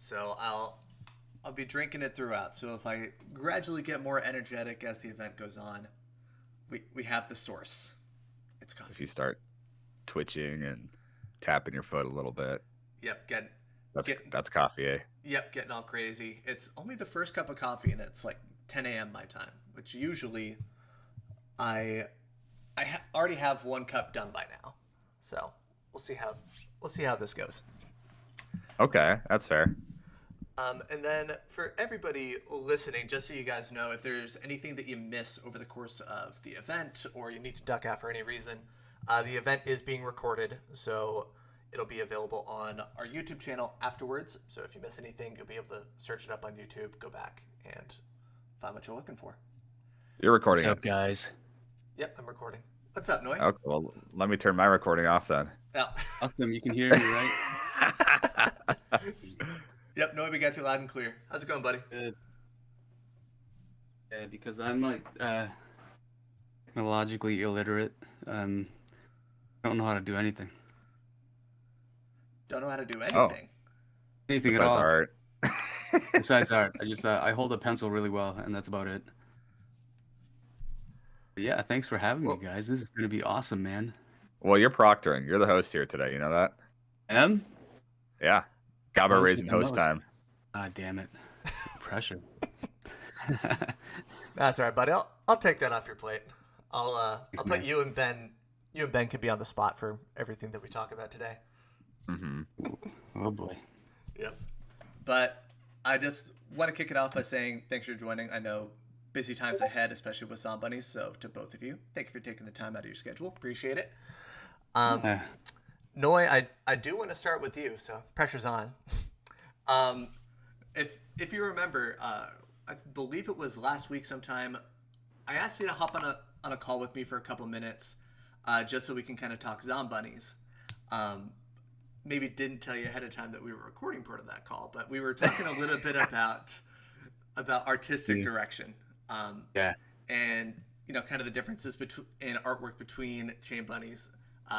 So I'll be drinking it throughout. So if I gradually get more energetic as the event goes on, we have the source. It's If coffee. you start twitching and tapping your foot a little bit, Yep, that's coffee, eh? yep, getting all crazy. It's only the first cup of coffee, and it's like 10 a.m. my time, which usually I already have one cup done by now. So we'll see how this goes. Okay, that's fair. And then for everybody listening, just so you guys know, if there's anything that you miss over the course of the event or you need to duck out for any reason, the event is being recorded, so it'll be available on our YouTube channel afterwards. So if you miss anything, you'll be able to search it up on YouTube, go back, and find what you're looking for. You're recording What's up, it. Guys? Yep, I'm recording. What's up, Noi? Okay, well, let me turn my recording off then. Oh. Awesome, you can hear me, right? Yep, Noi, we got you loud and clear. How's it going, buddy? Good. Yeah, because I'm like technologically illiterate. I don't know how to do anything. Don't know how to do anything. Anything at Besides all. art. Besides art. I hold a pencil really well, and that's about it. But yeah, thanks for having me, guys. This is gonna be awesome, man. Well, you're proctoring. You're the host here today. You know that? Yeah. Gaba raising host time. Ah, damn it. Pressure. That's all right, buddy. I'll take that off your plate. I'll put you and Ben. You and Ben could be on the spot for everything that we talk about today. Mm-hmm. Oh boy. Yep. But I just want to kick it off by saying thanks for joining. I know busy times ahead, especially with Zombunnies. So to both of you, thank you for taking the time out of your schedule. Appreciate it. Noi, I do want to start with you, so pressure's on. If you remember, I believe it was last week sometime, I asked you to hop on a call with me for a couple minutes, just so we can kind of talk Zombunnies. Maybe didn't tell you ahead of time that we were recording part of that call, but we were talking a little bit about artistic direction. And kind of the differences in artwork between ChainBunnies,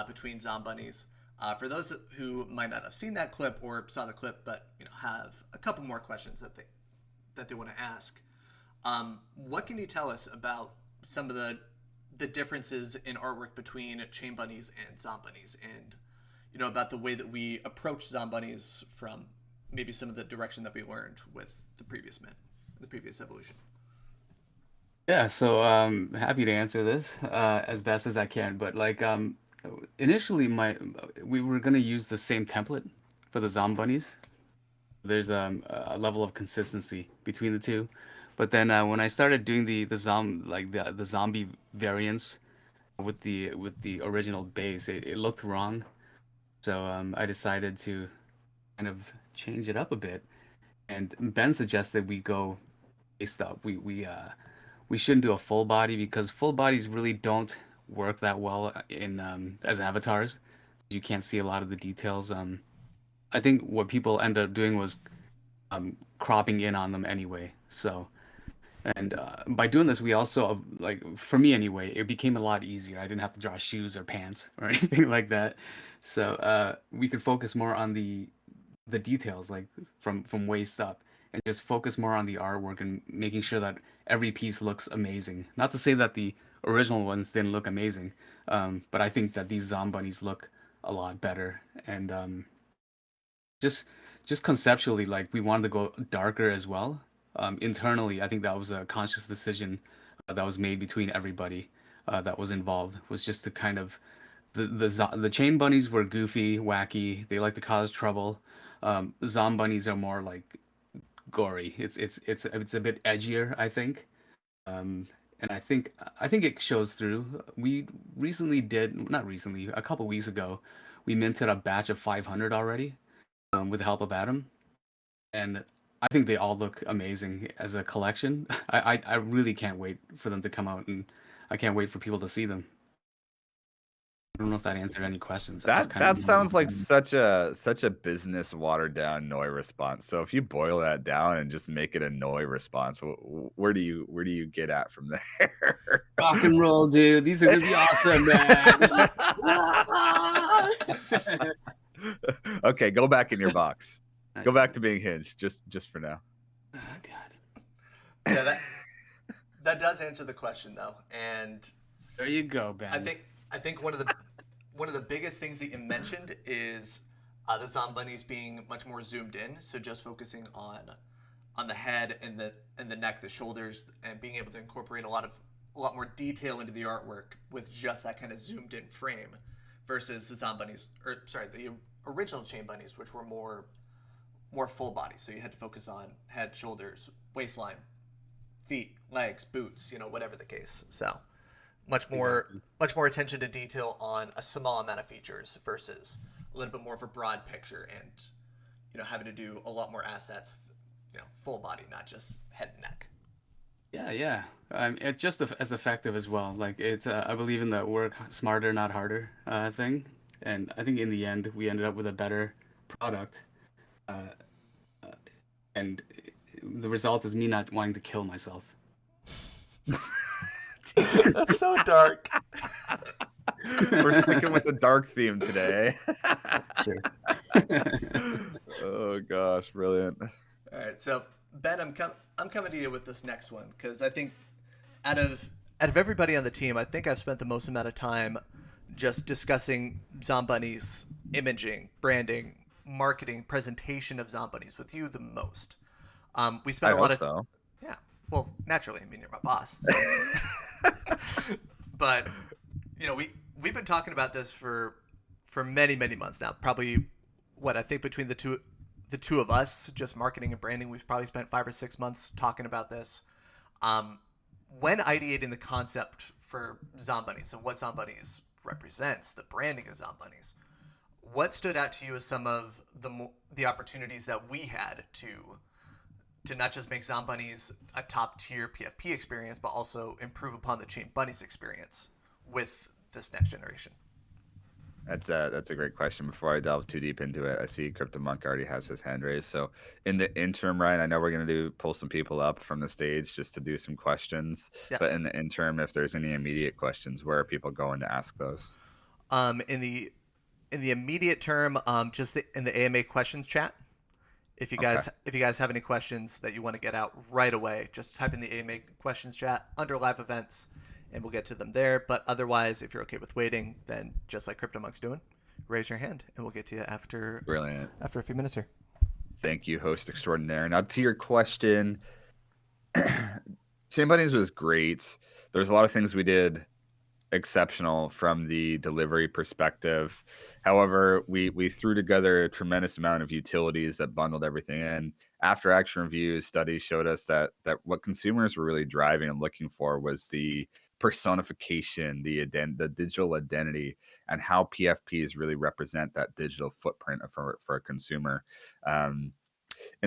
between Zombunnies. For those who might not have seen that clip or saw the clip, but have a couple more questions that they want to ask, what can you tell us about some of the differences in artwork between ChainBunnies and Zombunnies, and about the way that we approach Zombunnies from maybe some of the direction that we learned with the previous evolution? Yeah, so happy to answer this as best as I can. But like initially, we were gonna use the same template for the Zombunnies. There's a level of consistency between the two, but then when I started doing the zombie variants with the original base, it looked wrong. So I decided to kind of change it up a bit, and Ben suggested we go based up. We shouldn't do a full body because full bodies really don't work that well in as avatars. You can't see a lot of the details. I think what people end up doing was cropping in on them anyway. So, and by doing this, we also for me anyway, it became a lot easier. I didn't have to draw shoes or pants or anything like that. So we could focus more on the details, like from waist up, and just focus more on the artwork and making sure that every piece looks amazing. Not to say that the original ones didn't look amazing, but I think that these Zombunnies look a lot better. And just conceptually, like we wanted to go darker as well. Internally, I think that was a conscious decision that was made between everybody that was involved. Was just to kind of the ChainBunnies were goofy, wacky. They like to cause trouble. Zombunnies are more like gory. It's a bit edgier, I think. And I think it shows through. We recently not recently, a couple weeks ago, we minted a batch of 500 already, with the help of Adam, and I think they all look amazing as a collection. I really can't wait for them to come out, and I can't wait for people to see them. I don't know if that answered any questions. That sounds like such a business watered down Noi response. So if you boil that down and just make it a Noi response, where do you get at from there? Rock and roll, dude. These are gonna be awesome, man. Okay, go back in your box. Go back to being hinged, just for now. Oh, God. Yeah, that does answer the question though, and There you go, Ben. I think one of the biggest things that you mentioned is the Zombunnies being much more zoomed in, so just focusing on the head and the neck, the shoulders, and being able to incorporate a lot more detail into the artwork with just that kind of zoomed in frame, versus the Zombunnies, or sorry, the original Chain Bunnies, which were more full body, so you had to focus on head, shoulders, waistline, feet, legs, boots, whatever the case. So much more attention to detail on a small amount of features versus a little bit more of a broad picture, and having to do a lot more assets, full body, not just head and neck. Yeah. It's just as effective as well. Like it's, I believe in the work smarter, not harder thing. And I think in the end, we ended up with a better product. Uh, and the result is me not wanting to kill myself. That's so dark. We're sticking with the dark theme today. Sure. Oh gosh, brilliant. All right, so Ben, I'm coming to you with this next one because I think out of everybody on the team, I think I've spent the most amount of time just discussing Zombunnies imaging, branding, marketing, presentation of Zombunnies with you the most. We spent I a lot hope of so. yeah. Well, naturally, I mean you're my boss. So. But we've been talking about this for many months now. Probably what I think between the two of us, just marketing and branding, we've probably spent 5 or 6 months talking about this. When ideating the concept for Zombunnies and what Zombunnies represents, the branding of Zombunnies, what stood out to you as some of the opportunities that we had to not just make Zombunnies a top tier PFP experience, but also improve upon the Chain Bunnies experience with this next generation? That's a great question. Before I delve too deep into it, I see CryptoMonk already has his hand raised. So in the interim, Ryan, I know we're gonna pull some people up from the stage just to do some questions. Yes. But in the interim, if there's any immediate questions, where are people going to ask those? In the immediate term, just in the AMA questions chat. If you Okay. guys have any questions that you want to get out right away, just type in the AMA questions chat under live events, and we'll get to them there. But otherwise, if you're okay with waiting, then just like CryptoMonk's doing, raise your hand, and we'll get to you after Brilliant. a few minutes here. Thank you, host extraordinaire. Now to your question, Chain Bunnies was great. There's a lot of things we did exceptional from the delivery perspective. However, we threw together a tremendous amount of utilities that bundled everything in. After action reviews, studies showed us that what consumers were really driving and looking for was the personification, the digital identity, and how PFPs really represent that digital footprint for a consumer. And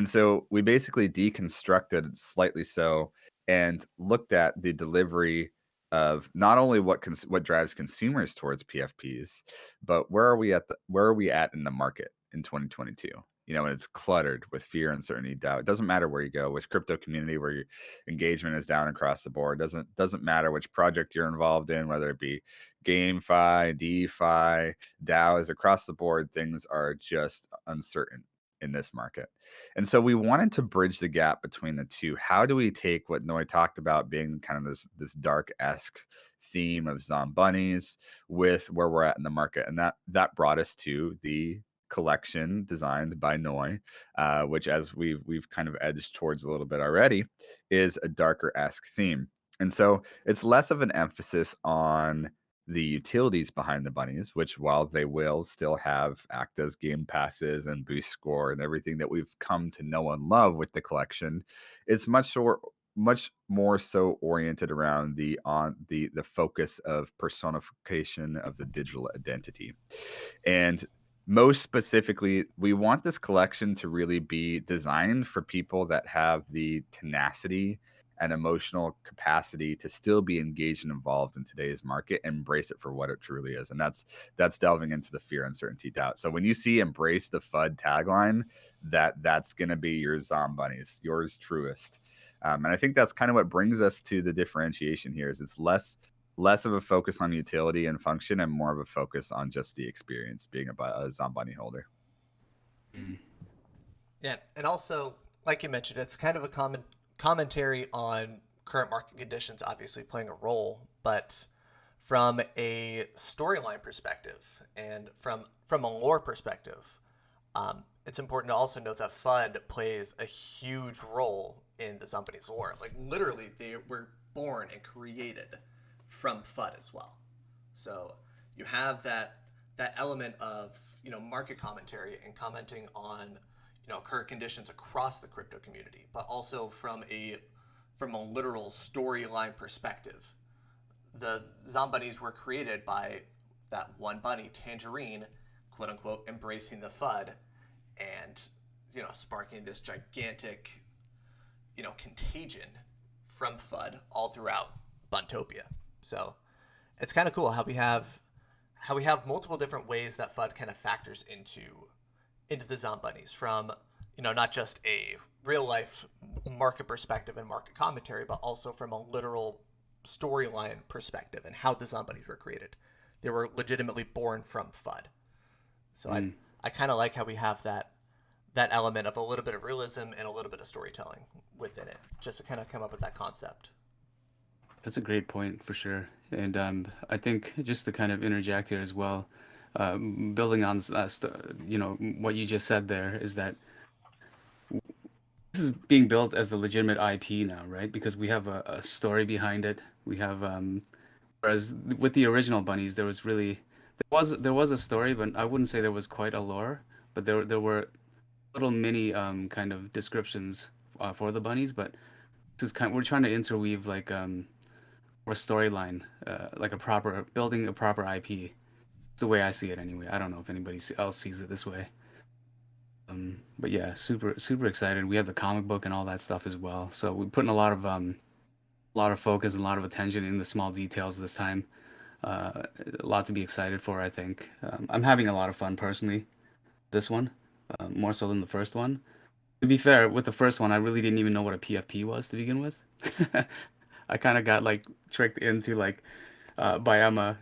so we basically deconstructed slightly so and looked at the delivery of not only what drives consumers towards PFPs, but where are we at in the market in 2022? And it's cluttered with fear, uncertainty, doubt. It doesn't matter where you go, which crypto community where your engagement is down across the board. Doesn't matter which project you're involved in, whether it be GameFi, DeFi, DAOs, across the board, things are just uncertain in this market. And so we wanted to bridge the gap between the two. How do we take what Noi talked about being kind of this dark-esque theme of Zombunnies with where we're at in the market? And that brought us to the collection designed by Noi, which, as we've kind of edged towards a little bit already, is a darker-esque theme. And so it's less of an emphasis on the utilities behind the bunnies, which, while they will still act as game passes and boost score and everything that we've come to know and love with the collection, it's much more so oriented around the focus of personification of the digital identity. And most specifically, we want this collection to really be designed for people that have the tenacity and emotional capacity to still be engaged and involved in today's market and embrace it for what it truly is. And that's delving into the fear, uncertainty, doubt. So when you see "Embrace the FUD" tagline, that's going to be your Zombunnies, yours truest. And I think that's kind of what brings us to the differentiation here. Is it's less of a focus on utility and function and more of a focus on just the experience being a Zombunny holder. Yeah, and also, like you mentioned, it's kind of a common commentary on current market conditions, obviously playing a role, but from a storyline perspective and from a lore perspective, it's important to also note that FUD plays a huge role in the Zombunnies lore. Like literally, they were born and created from FUD as well. So you have that element of market commentary and commenting on current conditions across the crypto community, but also from a literal storyline perspective. The Zombunnies were created by that one bunny, Tangerine, quote unquote, embracing the FUD and sparking this gigantic contagion from FUD all throughout Buntopia. So it's kind of cool how we have multiple different ways that FUD kind of factors into the Zombunnies from not just a real life market perspective and market commentary, but also from a literal storyline perspective and how the Zombunnies were created. They were legitimately born from FUD. So I kind of like how we have that element of a little bit of realism and a little bit of storytelling within it, just to kind of come up with that concept. That's a great point for sure. And I think just to kind of interject here as well, building on what you just said there is that this is being built as a legitimate IP now, right? Because we have a story behind it. We have whereas with the original bunnies, there was a story, but I wouldn't say there was quite a lore. But there were little mini kind of descriptions for the bunnies. But this is we're trying to interweave like a storyline, like a proper building a proper IP. It's the way I see it anyway. I don't know if anybody else sees it this way. But yeah, super super excited. We have the comic book and all that stuff as well. So we're putting a lot of focus and a lot of attention in the small details this time. A lot to be excited for, I think. I'm having a lot of fun personally. This one, more so than the first one. To be fair, with the first one, I really didn't even know what a PFP was to begin with. I kind of got like tricked into like by Emma,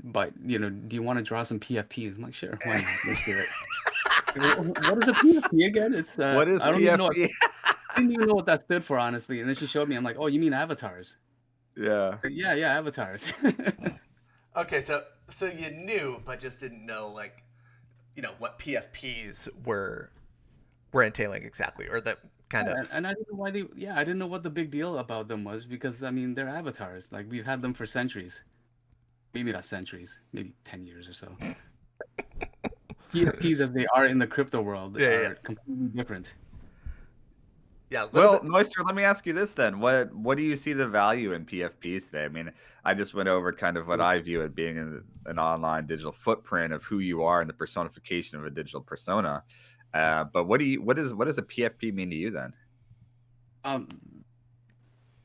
but do you want to draw some PFPs? I'm like, sure, why not? Let's do it. What is a PFP again? It's What is I don't even know. PFP? I didn't even know what that stood for, honestly. And then she showed me. I'm like, oh, you mean avatars? Yeah. Like, yeah, yeah, avatars. Okay, so you knew, but just didn't know like what PFPs were entailing exactly, or that kind Yeah, of. and I didn't know why they. Yeah, I didn't know what the big deal about them was because I mean they're avatars. Like we've had them for centuries. Maybe not centuries. Maybe 10 years or so. PFPs as they are in the crypto world Yeah, yeah, are completely different. yeah. A little Well, bit. Moisture, let me ask you this then. What do you see the value in PFPs today? I mean, I just went over kind of what I view it being an online digital footprint of who you are and the personification of a digital persona. But what does a PFP mean to you then? Um,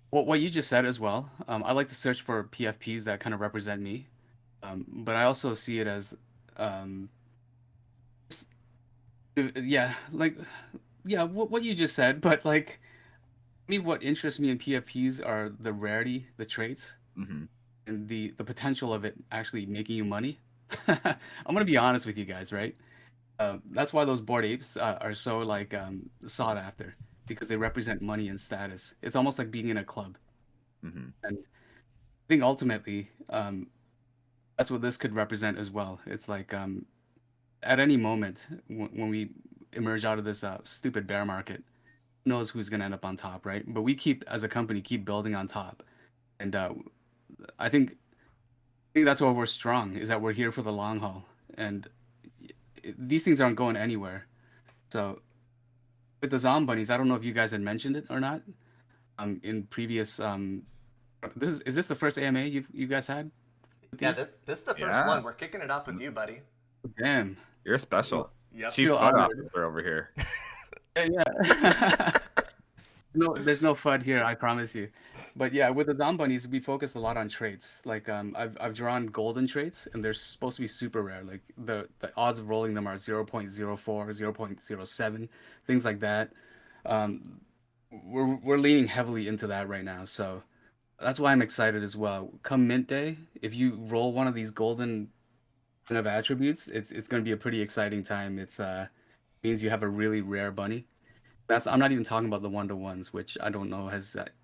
what you just said as well. I like to search for PFPs that kind of represent me. But I also see it as, um, yeah, like, yeah, what you just said. But like, me, what interests me in PFPs are the rarity, the traits, Hmm. and the potential of it actually making you money. I'm gonna be honest with you guys, right? That's why those bored apes are so like sought after because they represent money and status. It's almost like being in a club, Hmm. and I think ultimately, that's what this could represent as well. It's like at any moment when we emerge out of this stupid bear market, who knows who's gonna end up on top, right? But we keep, as a company, keep building on top, and I think that's why we're strong. Is that we're here for the long haul, and these things aren't going anywhere. So with the Zombunnies, I don't know if you guys had mentioned it or not. In previous is this the first AMA you guys had with Yeah, these? this is the first Yeah, one. We're kicking it off with you, buddy. Damn. you're Well, special. Yep. Chief feel FUD honored. officer over here. Yeah, yeah. No, there's no FUD here, I promise you. But yeah, with the Zombunnies, we focus a lot on traits. Like I've drawn golden traits, and they're supposed to be super rare. Like the odds of rolling them are 0.04, 0.07, things like that. Um, we're leaning heavily into that right now, so that's why I'm excited as well. Come mint day, if you roll one of these golden kind of attributes, it's going to be a pretty exciting time. means you have a really rare bunny. I'm not even talking about the one-to-ones, which I don't know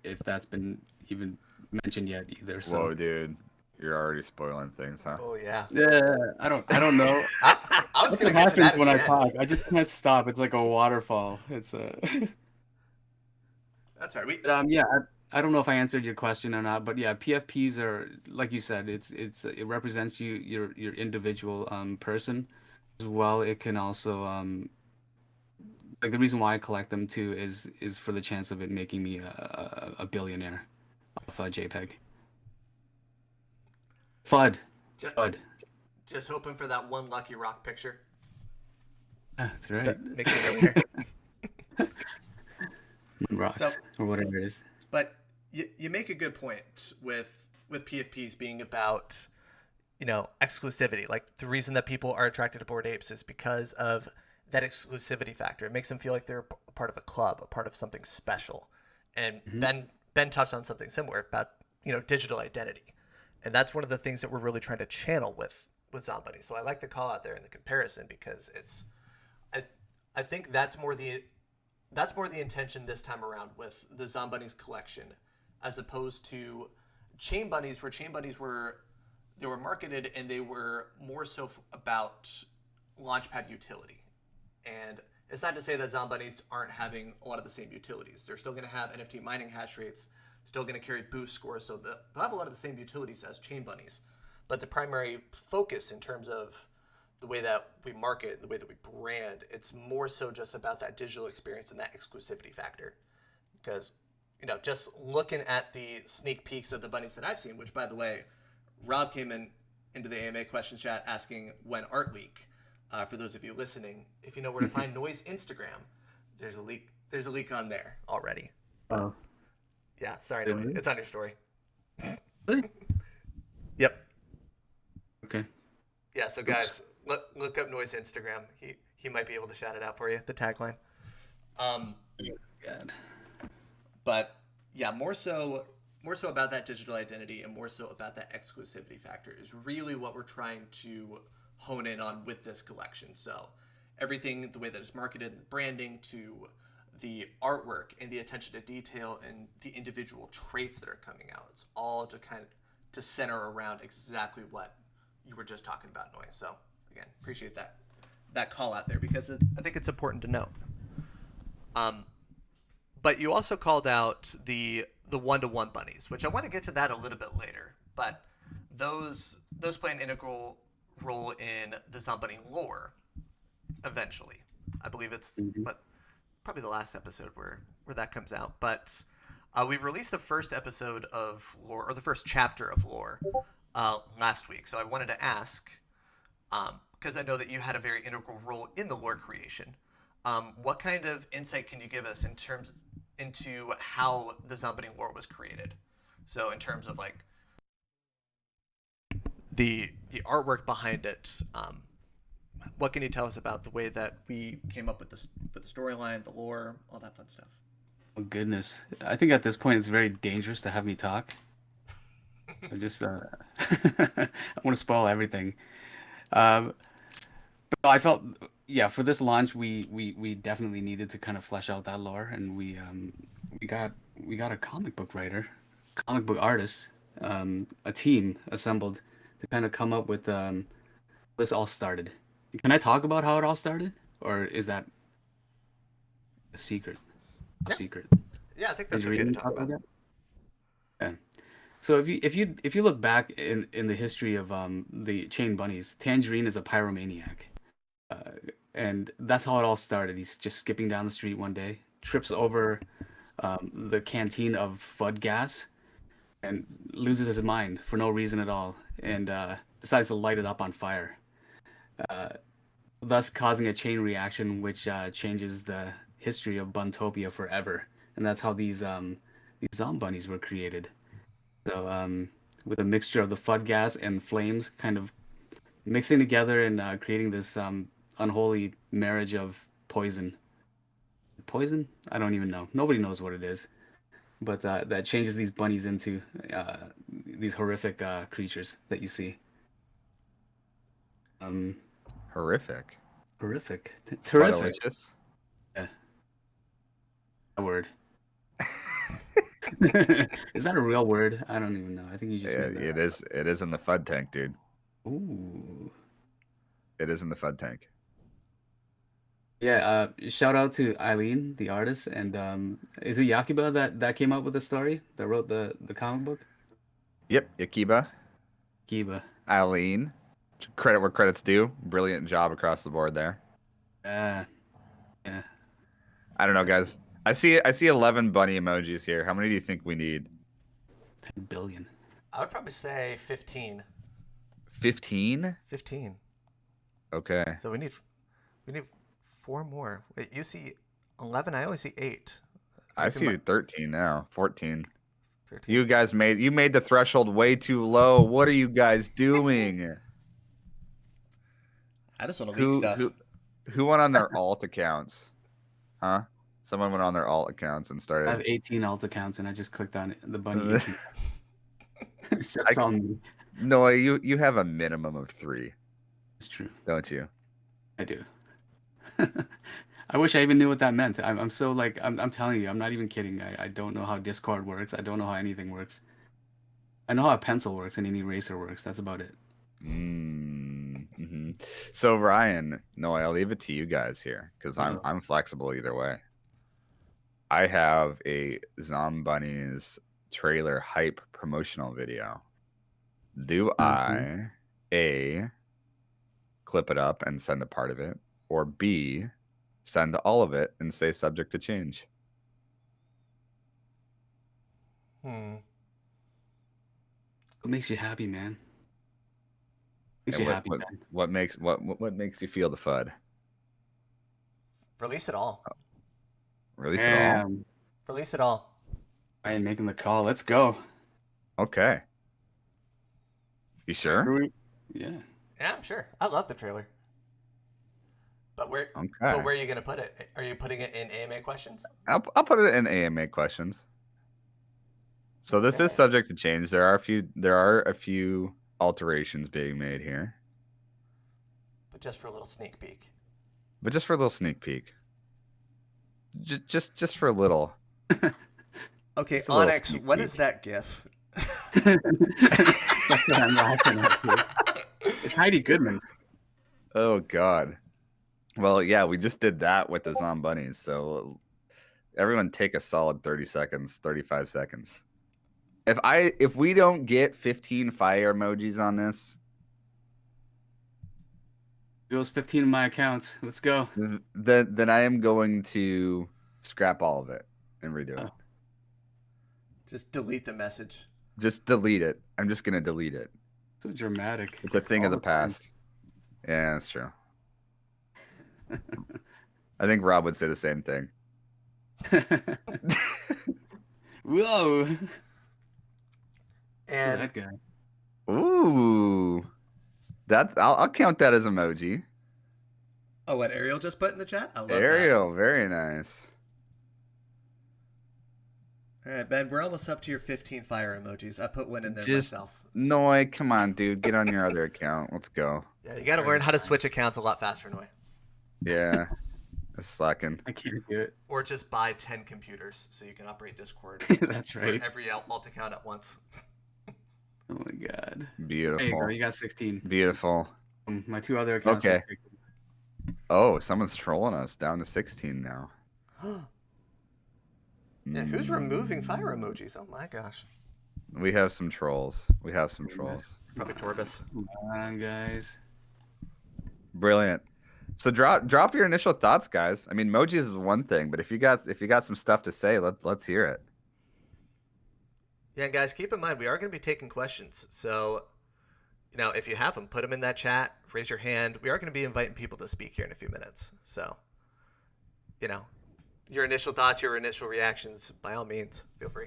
if that's been even mentioned yet either. So Whoa, dude, you're already spoiling things, huh? Oh yeah. yeah, I don't know. I was That's gonna what get to that happens at when the I end. talk. I just can't stop. It's like a waterfall. It's a That's right. We But, yeah, I don't know if I answered your question or not, but yeah, PFPs are like you said, it represents your individual person as well. It can also like the reason why I collect them too is for the chance of it making me a billionaire off JPEG. FUD, just FUD. just hoping for that one lucky rock picture Yeah, that's right. that makes you a millionaire. So, Rocks or whatever it is. but you make a good point with PFPs being about exclusivity. Like the reason that people are attracted to Bored Apes is because of that exclusivity factor. It makes them feel like they're a part of a club, a part of something special. And Hmm. Ben touched on something similar about digital identity, and that's one of the things that we're really trying to channel with Zombunny. So I like the call out there in the comparison because I I think that's more the intention this time around with the Zombunnies collection, as opposed to Chain Bunnies, where Chain Bunnies they were marketed and they were more so about launchpad utility. And it's not to say that Zombunnies aren't having a lot of the same utilities. They're still going to have NFT mining hash rates, still going to carry boost scores, so they'll have a lot of the same utilities as Chain Bunnies. But the primary focus in terms of the way that we market, the way that we brand, it's more so just about that digital experience and that exclusivity factor. Because, just looking at the sneak peeks of the bunnies that I've seen, which by the way, Rob came into the AMA question chat asking when art leak. For those of you listening, if you know where to find Noise Instagram, there's a leak. There's a leak on there already. But Oh, yeah, sorry, Noise. really? It's on your story. Really? Yep. Okay. Yeah. So Oops. guys, look up Noise Instagram. He might be able to shout it out for you. The tagline. Um, God. but yeah, more so about that digital identity and more so about that exclusivity factor is really what we're trying to hone in on with this collection. So everything, the way that it's marketed, the branding, to the artwork and the attention to detail and the individual traits that are coming out, it's all to kind of to center around exactly what you were just talking about, Noise. So again, appreciate that call out there because I think it's important to note. Um, but you also called out the one-to-one bunnies, which I want to get to that a little bit later. But those play an integral role in the Zombunny lore eventually. I believe it's Mhm. probably the last episode where that comes out. But we've released the first episode of lore, or the first chapter of lore, last week. So I wanted to ask, because I know that you had a very integral role in the lore creation. What kind of insight can you give us into how the Zombunny lore was created? So in terms of like the artwork behind it, what can you tell us about the way that we came up with the storyline, the lore, all that fun stuff? Oh goodness. I think at this point it's very dangerous to have me talk. I just I want to spoil everything. Um, but I felt yeah, for this launch we definitely needed to kind of flesh out that lore and we got we got a comic book writer, comic book artist, a team assembled to kind of come up with this all started. Can I talk about how it all started? Or is that a secret? Top Yeah, secret? yeah, I think Did that's you okay to read talk about about. that? Yeah. So if you look back in the history of the Chain Bunnies, Tangerine is a pyromaniac, uh, and that's how it all started. He's just skipping down the street one day, trips over the canteen of Fud gas, and loses his mind for no reason at all, and decides to light it up on fire, uh, thus causing a chain reaction which changes the history of Buntopia forever. And that's how these Zombunnies were created. So with a mixture of the Fud gas and flames, kind of mixing together and creating this unholy marriage of poison. Poison? I don't even know. Nobody knows what it is. But that changes these bunnies into these horrific creatures that you see. Um, Horrific. Terrific. Terrific. Delicious. Yeah. A word. Is that a real word? I don't even know. I think you just made that It up. is. It is in the FUD tank, dude. Ooh. It is in the FUD tank. Yeah, shout out to Eileen, the artist, and is it Yakiba that came up with the story, that wrote the comic book? Yep, Yakiba, Kiba. Eileen. Credit where credit's due. Brilliant job across the board there. Yeah. I don't know, guys. I see 11 bunny emojis here. How many do you think we need? 10 billion. I would probably say 15. 15? 15. Okay. So we need 4 more. Wait, you see 11? I only see 8. I see 13 now. 14. 13. You guys made the threshold way too low. What are you guys doing? I just want to leak stuff. Who went on their alt accounts? Huh? Someone went on their alt accounts and started. I have 18 alt accounts and I just clicked on the bunny 18. It's on me. No, you have a minimum of 3. It's true. Don't you? I do. I wish I even knew what that meant. I'm so like I'm telling you, I'm not even kidding. I don't know how Discord works. I don't know how anything works. I know how a pencil works and an eraser works. That's about it. Mm-hmm. So Ryan, no, I'll leave it to you guys here because I'm flexible either way. I have a Zombunnies trailer hype promotional video. Do I A, clip it up and send a part of it, or B, send all of it and say subject to change? What makes you happy, man? Makes And you happy, man. What makes you feel the FUD? Release it all. Release it all. Release it all. I am making the call. Let's go. Okay. You sure? Yeah. Yeah, I'm sure. I love the trailer. But where Okay. are you going to put it? Are you putting it in AMA questions? I'll put it in AMA questions. So this is subject to change. There are a few alterations being made here. But just for a little sneak peek. Just for a little. Okay, Just a little Onyx, sneak what peek. is that GIF? That's what I'm laughing at, dude. It's Heidi Goodman. Oh God. Well, yeah, we just did that with the Zombunnies. So everyone take a solid 30 seconds, 35 seconds. If we don't get 15 fire emojis on this, It was 15 of my accounts. Let's go. then I am going to scrap all of it and redo it. Just delete the message. Just delete it. I'm just gonna delete it. So dramatic. It's a thing of the past. Yeah, that's true. I think Rob would say the same thing. Whoa. And That guy. Ooh, I'll count that as emoji. oh, what Ariel just put in the chat? I love Ariel, very nice. that. All right, Ben, we're almost up to your 15 fire emojis. I put one in there Just myself. Noi, come on, dude, get on your other account. Let's go. Yeah, you got to learn how to switch accounts a lot faster, Noi. Yeah, that's slacking. I can't do it. Or just buy 10 computers so you can operate Discord That's right. for every alt account at once. Oh my god. Beautiful. There you go. You got 16. Beautiful. My 2 other accounts. Okay. Oh, someone's trolling us down to 16 now. Yeah, who's removing fire emojis? Oh my gosh. We have some trolls. Probably Torbus. Come on, guys. Brilliant. So drop your initial thoughts, guys. I mean, emojis is one thing, but if you got some stuff to say, let's hear it. Yeah, guys, keep in mind we are going to be taking questions. So, if you have them, put them in that chat. Raise your hand. We are going to be inviting people to speak here in a few minutes. So, your initial thoughts, your initial reactions, by all means, feel free.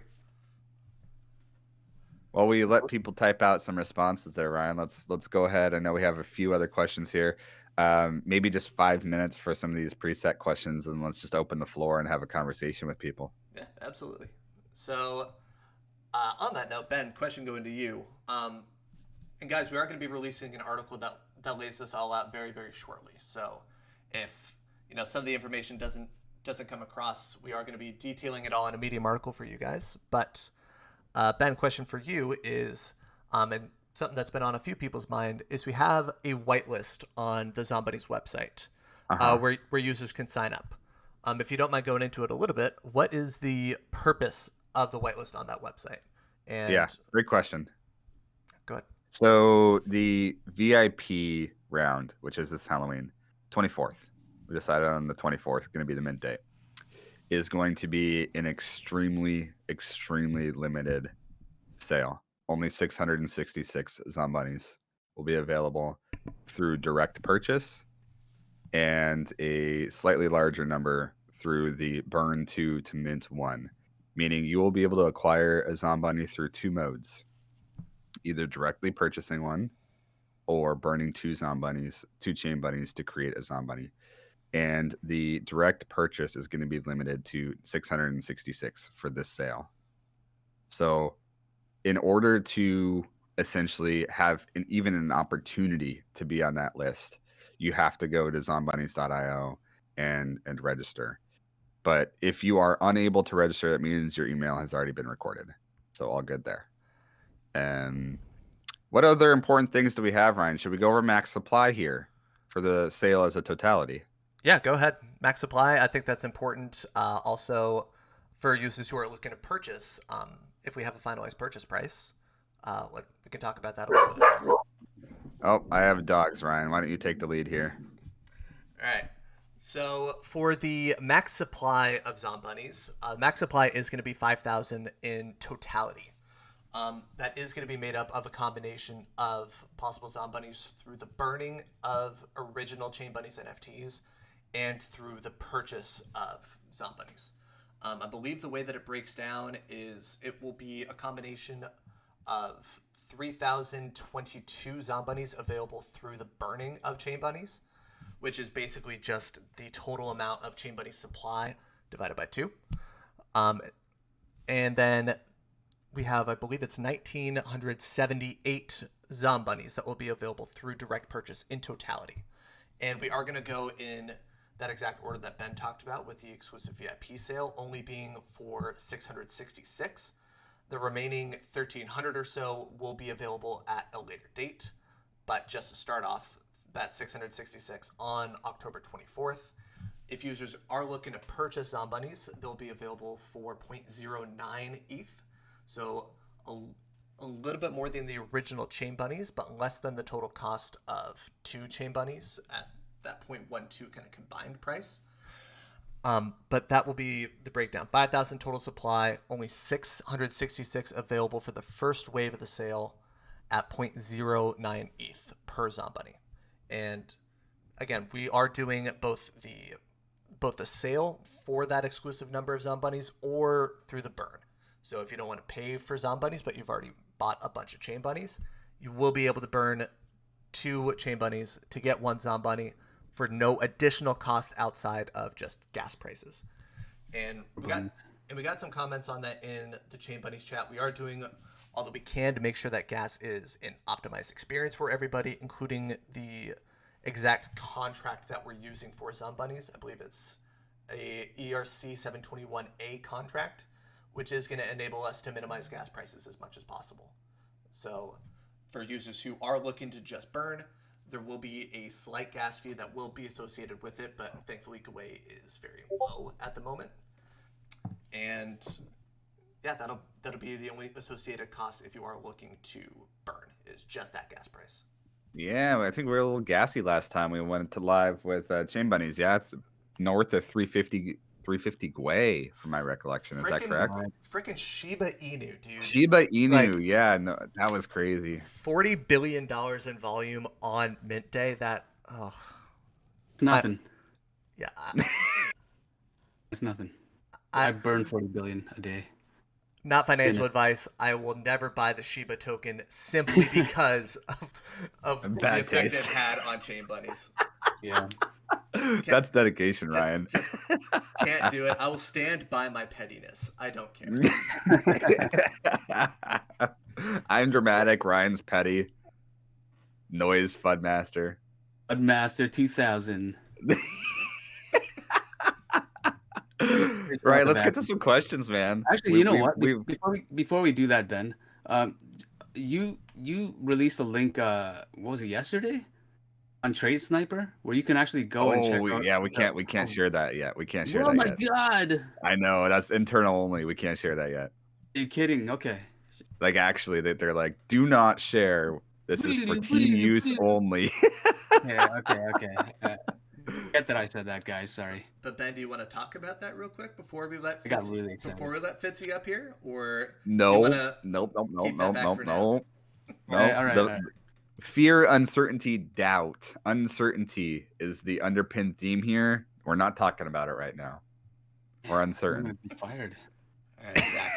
While we let people type out some responses there, Ryan, let's go ahead. I know we have a few other questions here. Maybe just 5 minutes for some of these preset questions, and let's just open the floor and have a conversation with people. Yeah, absolutely. So, on that note, Ben, question going to you. And guys, we are going to be releasing an article that lays this all out very, very shortly. So, if some of the information doesn't come across, we are going to be detailing it all in a Medium article for you guys. But Ben, question for you is, and something that's been on a few people's mind is, we have a whitelist on the Zombunnies website where users can sign up. If you don't mind going into it a little bit, what is the purpose of the whitelist on that website? And yeah, great question. Go ahead. So the VIP round, which is this Halloween, 24th, we decided on the 24th, going to be the mint date, is going to be an extremely, extremely limited sale. Only 666 Zombunnies will be available through direct purchase, and a slightly larger number through the burn 2 to mint 1, meaning you will be able to acquire a Zombunny through 2 modes, either directly purchasing one or burning 2 Zombunnies, 2 chain bunnies to create a Zombunny. And the direct purchase is going to be limited to 666 for this sale. So in order to essentially have even an opportunity to be on that list, you have to go to zombunnies.io and register. But if you are unable to register, that means your email has already been recorded. So all good there. And what other important things do we have, Ryan? Should we go over max supply here for the sale as a totality? Yeah, go ahead. Max supply, I think that's important. Also, for users who are looking to purchase, if we have a finalized purchase price, we can talk about that a little bit. Oh, I have dogs, Ryan. Why don't you take the lead here? All right. So for the max supply of Zombunnies, max supply is going to be 5,000 in totality. That is going to be made up of a combination of possible Zombunnies through the burning of original ChainBunnies NFTs and through the purchase of Zombunnies. I believe the way that it breaks down is it will be a combination of 3,022 Zombunnies available through the burning of ChainBunnies, which is basically just the total amount of ChainBunny supply divided by 2. And then we have, I believe it's 1,978 Zombunnies that will be available through direct purchase in totality. And we are going to go in that exact order that Ben talked about, with the exclusive VIP sale only being for 666. The remaining 1,300 or so will be available at a later date. But just to start off, that 666 on October 24th. If users are looking to purchase Zombunnies, they'll be available for 0.09 ETH. So a little bit more than the original Chain Bunnies, but less than the total cost of 2 Chain Bunnies at that 0.12 kind of combined price. But that will be the breakdown. 5,000 total supply, only 666 available for the first wave of the sale at 0.09 ETH per Zombunny. And again, we are doing both the sale for that exclusive number of Zombunnies or through the burn. So if you don't want to pay for Zombunnies, but you've already bought a bunch of Chain Bunnies, you will be able to burn 2 Chain Bunnies to get 1 Zombunny for no additional cost outside of just gas prices. And we got some comments on that in the Chain Bunnies chat. We are doing all that we can to make sure that gas is an optimized experience for everybody, including the exact contract that we're using for Zombunnies. I believe it's a ERC 721A contract, which is going to enable us to minimize gas prices as much as possible. So for users who are looking to just burn, there will be a slight gas fee that will be associated with it, but thankfully Gwei is very low at the moment. And yeah, that'll be the only associated cost if you are looking to burn, is just that gas price. Yeah, I think we were a little gassy last time we went to live with Chain Bunnies. Yeah, it's north of 350 Gwei, from my recollection. Is that correct? Freaking Shiba Inu, dude. Shiba Inu, yeah, no, that was crazy. $40 billion in volume on mint day. That, It's nothing. It's nothing. I burn 40 billion a day. Not financial advice. I will never buy the Shiba token simply because of the effect it had on Chain Bunnies. Yeah. That's dedication, Ryan. Just can't do it. I will stand by my pettiness. I don't care. I'm dramatic. Ryan's petty. Noise Fudmaster. Fudmaster 2000. Right, let's get to some questions, man. Actually, you know what? Before we do that, Ben, you released a link. What was it, yesterday, on Trade Sniper, where you can actually go and check out. Yeah, we can't share that yet. We can't share Oh that my yet. God! I know, that's internal only. We can't share that yet. Are you kidding? Okay. Like, actually, they're like, do not share. This is for team use only. Yeah. Okay. Get that I said that, guys. Sorry. But Ben, do you want to talk about that real quick before we let I got really excited. Fitzy up here, or No, do you want to nope. All right. Fear, uncertainty, doubt. Uncertainty is the underpinned theme here. We're not talking about it right now. We're uncertain. I'm gonna be fired. All right, Zach.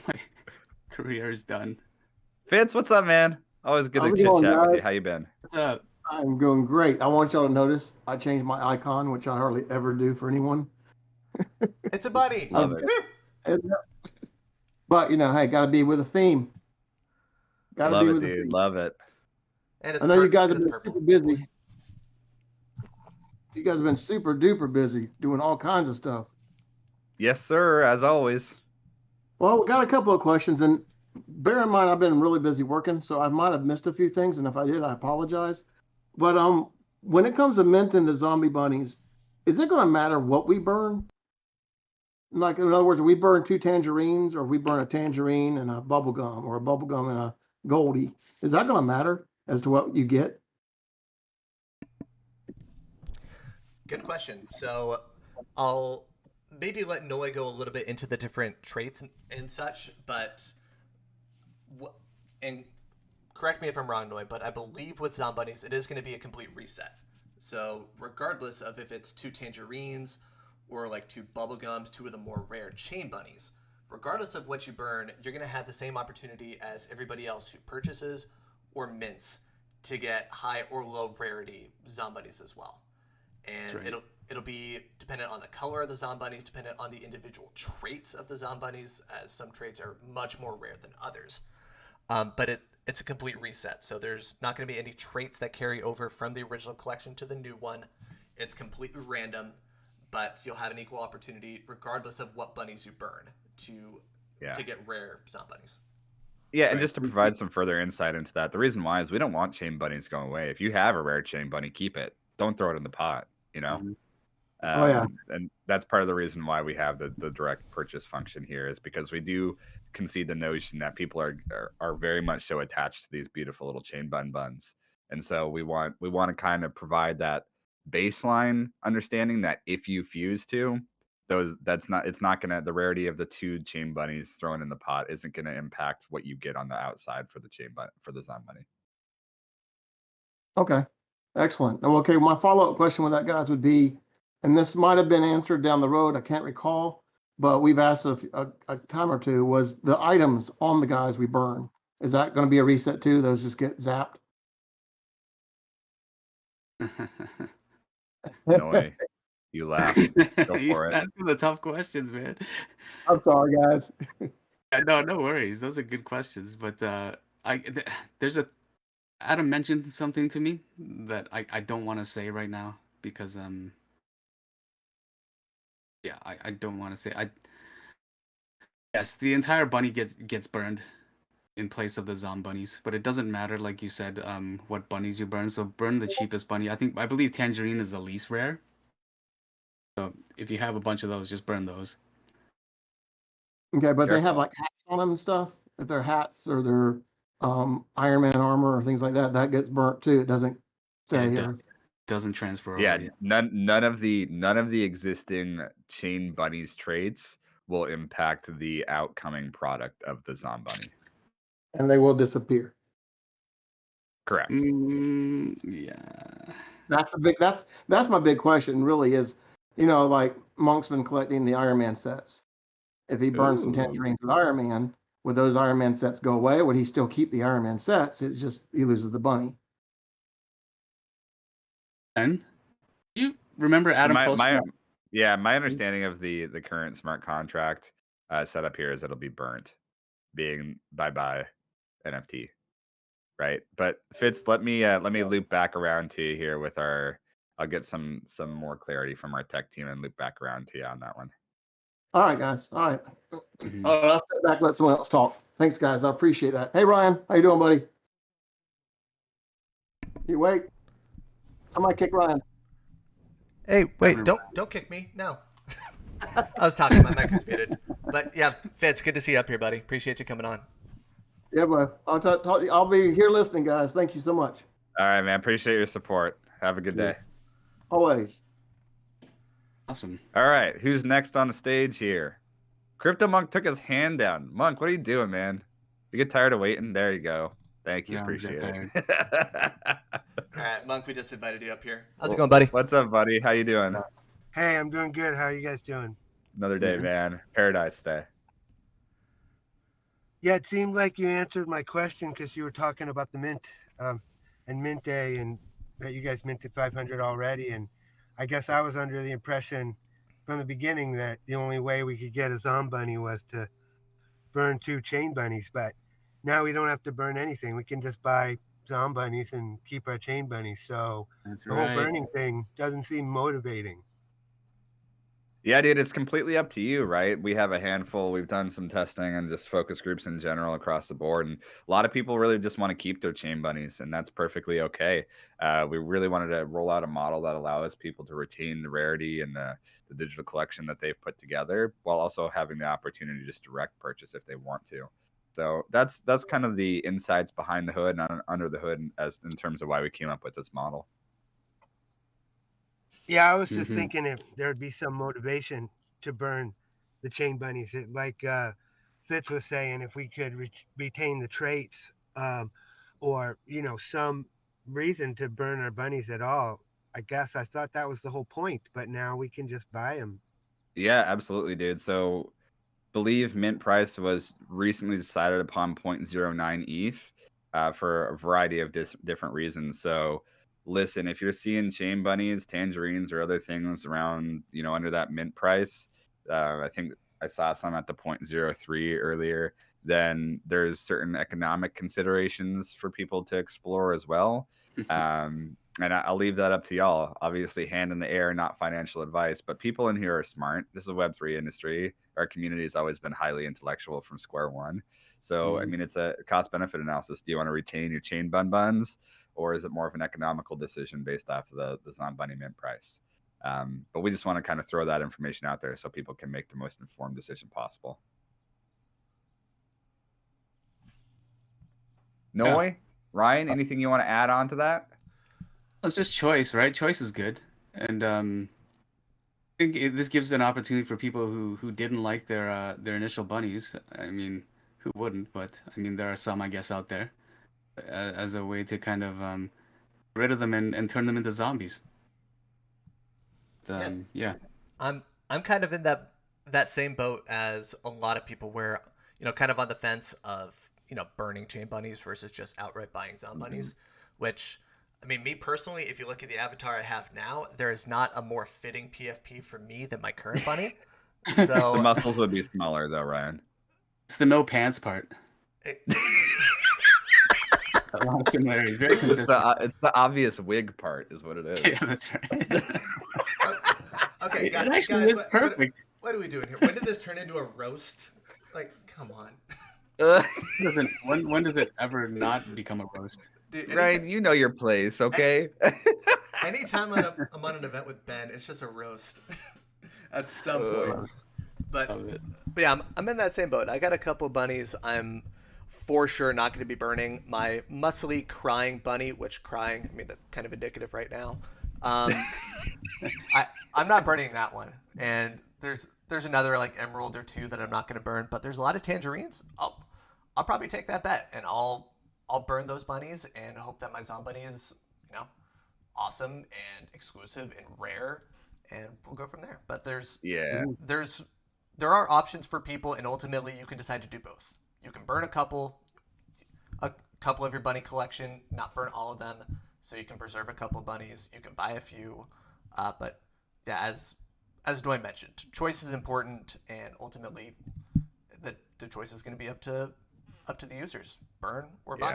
my career is done. Fitz, what's up, man? Always good to chit chat with you. How you been? What's up? I'm doing great. I want y'all to notice I changed my icon, which I hardly ever do for anyone. It's a bunny. Love it. But hey, got to be with a theme. Got to be with a theme. Love it. And it's I know you guys have been purple. super busy. You guys have been super duper busy doing all kinds of stuff. Yes, sir. As always. Well, we got a couple of questions, and bear in mind I've been really busy working, so I might have missed a few things, and if I did, I apologize. But when it comes to minting the zombie bunnies, is it going to matter what we burn? Like, in other words, if we burn 2 tangerines, or if we burn a tangerine and a bubble gum, or a bubble gum and a goldie, is that going to matter as to what you get? Good question. So I'll maybe let Noe go a little bit into the different traits and such, but and correct me if I'm wrong, Noe, but I believe with Zombunnies, it is going to be a complete reset. So regardless of if it's 2 tangerines or like 2 bubblegums, 2 of the more rare chain bunnies, regardless of what you burn, you're going to have the same opportunity as everybody else who purchases or mints to get high or low rarity Zombunnies as well. And right. it'll be dependent on the color of the Zombunnies, dependent on the individual traits of the Zombunnies, as some traits are much more rare than others. But it's a complete reset, so there's not going to be any traits that carry over from the original collection to the new one. It's completely random, but you'll have an equal opportunity regardless of what bunnies you burn to get rare Zombunnies. Yeah, and just to provide some further insight into that, the reason why is we don't want chain bunnies going away. If you have a rare chain bunny, keep it. Don't throw it in the pot, Mm-hmm. And that's part of the reason why we have the direct purchase function here, is because we do concede the notion that people are very much so attached to these beautiful little chain buns. And so we want to kind of provide that baseline understanding that if you fuse to those, the rarity of the 2 chain bunnies thrown in the pot isn't going to impact what you get on the outside for the for the Zombunny. Okay, excellent. Okay, my follow-up question with that, guys, would be, and this might have been answered down the road, I can't recall, but we've asked a time or two, was the items on the guys we burn, is that going to be a reset too? Those just get zapped? No way. You laugh. Go He's for it. asking the tough questions, man. I'm sorry, guys. No worries. Those are good questions. But Adam mentioned something to me that I don't want to say right now because I don't want to say. Yes, the entire bunny gets burned in place of the Zombunnies, but it doesn't matter, like you said, what bunnies you burn. So burn the cheapest bunny. I believe tangerine is the least rare. So if you have a bunch of those, just burn those. Okay, but they have like hats on them and stuff. If they're hats or their Iron Man armor or things like that, that gets burnt too. It doesn't stay here. Doesn't transfer over. Yeah, none of the existing chain bunnies traits will impact the outcoming product of the Zombunny. And they will disappear. Correct. Yeah. That's my big question. Really is, like Monk's been collecting the Iron Man sets. If he burns some tangerines with Iron Man, would those Iron Man sets go away? Would he still keep the Iron Man sets? It's just he loses the bunny. And do you remember Adam? My understanding of the current smart contract setup here is that it'll be burnt, being bye NFT, right? But Fitz, let me loop back around to you here with our I'll get some more clarity from our tech team and loop back around to you on that one. All right, guys. All right. Mhm. All right, I'll step back, let someone else talk. Thanks, guys. I appreciate that. Hey, Ryan, how you doing, buddy? You awake? Somebody kick Ryan. Hey, wait, don't kick me. No. I was talking, my mic was muted. But yeah, Fitz, good to see you up here, buddy. Appreciate you coming on. Yeah, bud. I'll be here listening, guys. Thank you so much. All right, man. Appreciate your support. Have a good day. Always. Awesome. All right, who's next on the stage here? Crypto Monk took his hand down. Monk, what are you doing, man? You get tired of waiting? There you go. Thank you. Yeah, I'm Appreciate good, it. All right, Monk, we just invited you up here. How's it going, buddy? What's up, buddy? How you doing? Hey, I'm doing good. How are you guys doing? Another day, Mhm. man. Paradise day. Yeah, it seemed like you answered my question because you were talking about the mint and mint day, and that you guys minted 500 already. And I guess I was under the impression from the beginning that the only way we could get a Zombunny was to burn 2 chain bunnies. But now we don't have to burn anything. We can just buy Zombunnies and keep our chain bunnies. So That's the whole right. burning thing doesn't seem motivating. Yeah, dude, it's completely up to you, right? We have a handful. We've done some testing and just focus groups in general across the board. And a lot of people really just want to keep their chain bunnies, and that's perfectly okay. We really wanted to roll out a model that allows people to retain the rarity and the digital collection that they've put together, while also having the opportunity to just direct purchase if they want to. So that's kind of the insights behind the hood and under the hood as in terms of why we came up with this model. Yeah, I was just Mhm. thinking if there would be some motivation to burn the chain bunnies. Like Fitz was saying, if we could retain the traits, or some reason to burn our bunnies at all. I guess I thought that was the whole point, but now we can just buy them. Yeah, absolutely, dude. So believe mint price was recently decided upon 0.09 ETH for a variety of different reasons. So listen, if you're seeing chain bunnies, tangerines, or other things around, under that mint price, I think I saw some at the 0.03 earlier, then there's certain economic considerations for people to explore as well. And I'll leave that up to y'all. Obviously, hand in the air, not financial advice, but people in here are smart. This is a Web3 industry. Our community has always been highly intellectual from square one. So, I mean, it's a cost benefit analysis. Do you want to retain your chain buns, or is it more of an economical decision based off of the Zombunny mint price? But we just want to kind of throw that information out there so people can make the most informed decision possible. Noi, Ryan, anything you want to add on to that? It's just choice, right? Choice is good, and I think this gives an opportunity for people who didn't like their initial bunnies. I mean, who wouldn't? But I mean, there are some, I guess, out there as a way to kind of get rid of them and turn them into zombies. Yeah. I'm kind of in that same boat as a lot of people where, kind of on the fence of, burning chain bunnies versus just outright buying Zombunnies, which, I mean, me personally, if you look at the avatar I have now, there is not a more fitting PFP for me than my current bunny. The So muscles would be smaller though, Ryan. It's the no pants part. A lot of similarities. Very consistent. It's the obvious wig part is what it is. Yeah, that's right. okay, It guys, actually looks perfect. What are we doing here? When did this turn into a roast? Like, come on. When does it ever not become a roast? Dude, Ryan, you know your place, okay? Anytime I'm on an event with Ben, it's just a roast at some point. But yeah, I'm in that same boat. I got a couple bunnies I'm for sure not going to be burning. My muscly crying bunny, which crying, I mean, that's kind of indicative right now. I'm not burning that one. And there's another like emerald or two that I'm not going to burn, but there's a lot of tangerines. I'll probably take that bet, and I'll burn those bunnies and hope that my Zombunny is, awesome and exclusive and rare, and we'll go from there. But there are options for people, and ultimately you can decide to do both. You can burn a couple of your bunny collection, not burn all of them, so you can preserve a couple of bunnies. You can buy a few, but yeah, as Dwayne mentioned, choice is important, and ultimately the choice is going to be up to the users, burn or buy.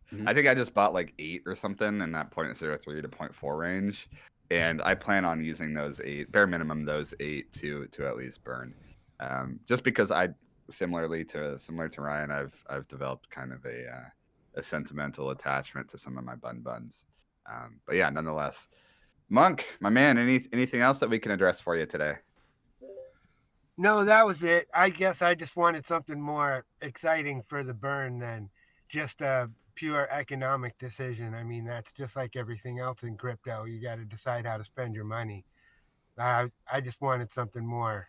Yeah. I think I just bought like 8 or something in that 0.03 to 0.4 range, and I plan on using those 8, bare minimum those 8 to at least burn. Just because similar to Ryan, I've developed kind of a sentimental attachment to some of my buns. But yeah, nonetheless, Monk, my man, anything else that we can address for you today? No, that was it. I guess I just wanted something more exciting for the burn than just a pure economic decision. I mean, that's just like everything else in crypto. You got to decide how to spend your money. I just wanted something more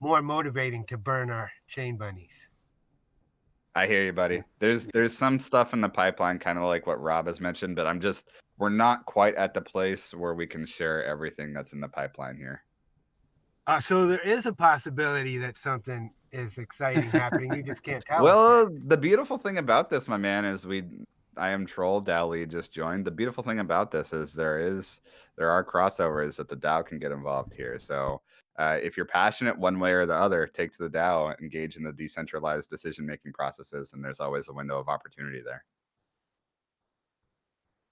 motivating to burn our chain bunnies. I hear you, buddy. There's some stuff in the pipeline, kind of like what Rob has mentioned, but we're not quite at the place where we can share everything that's in the pipeline here. So there is a possibility that something is exciting happening. You just can't tell. Well, the beautiful thing about this, my man, is I am Troll. Dali just joined. The beautiful thing about this is there are crossovers that the DAO can get involved here. So if you're passionate one way or the other, take to the DAO, engage in the decentralized decision-making processes, and there's always a window of opportunity there.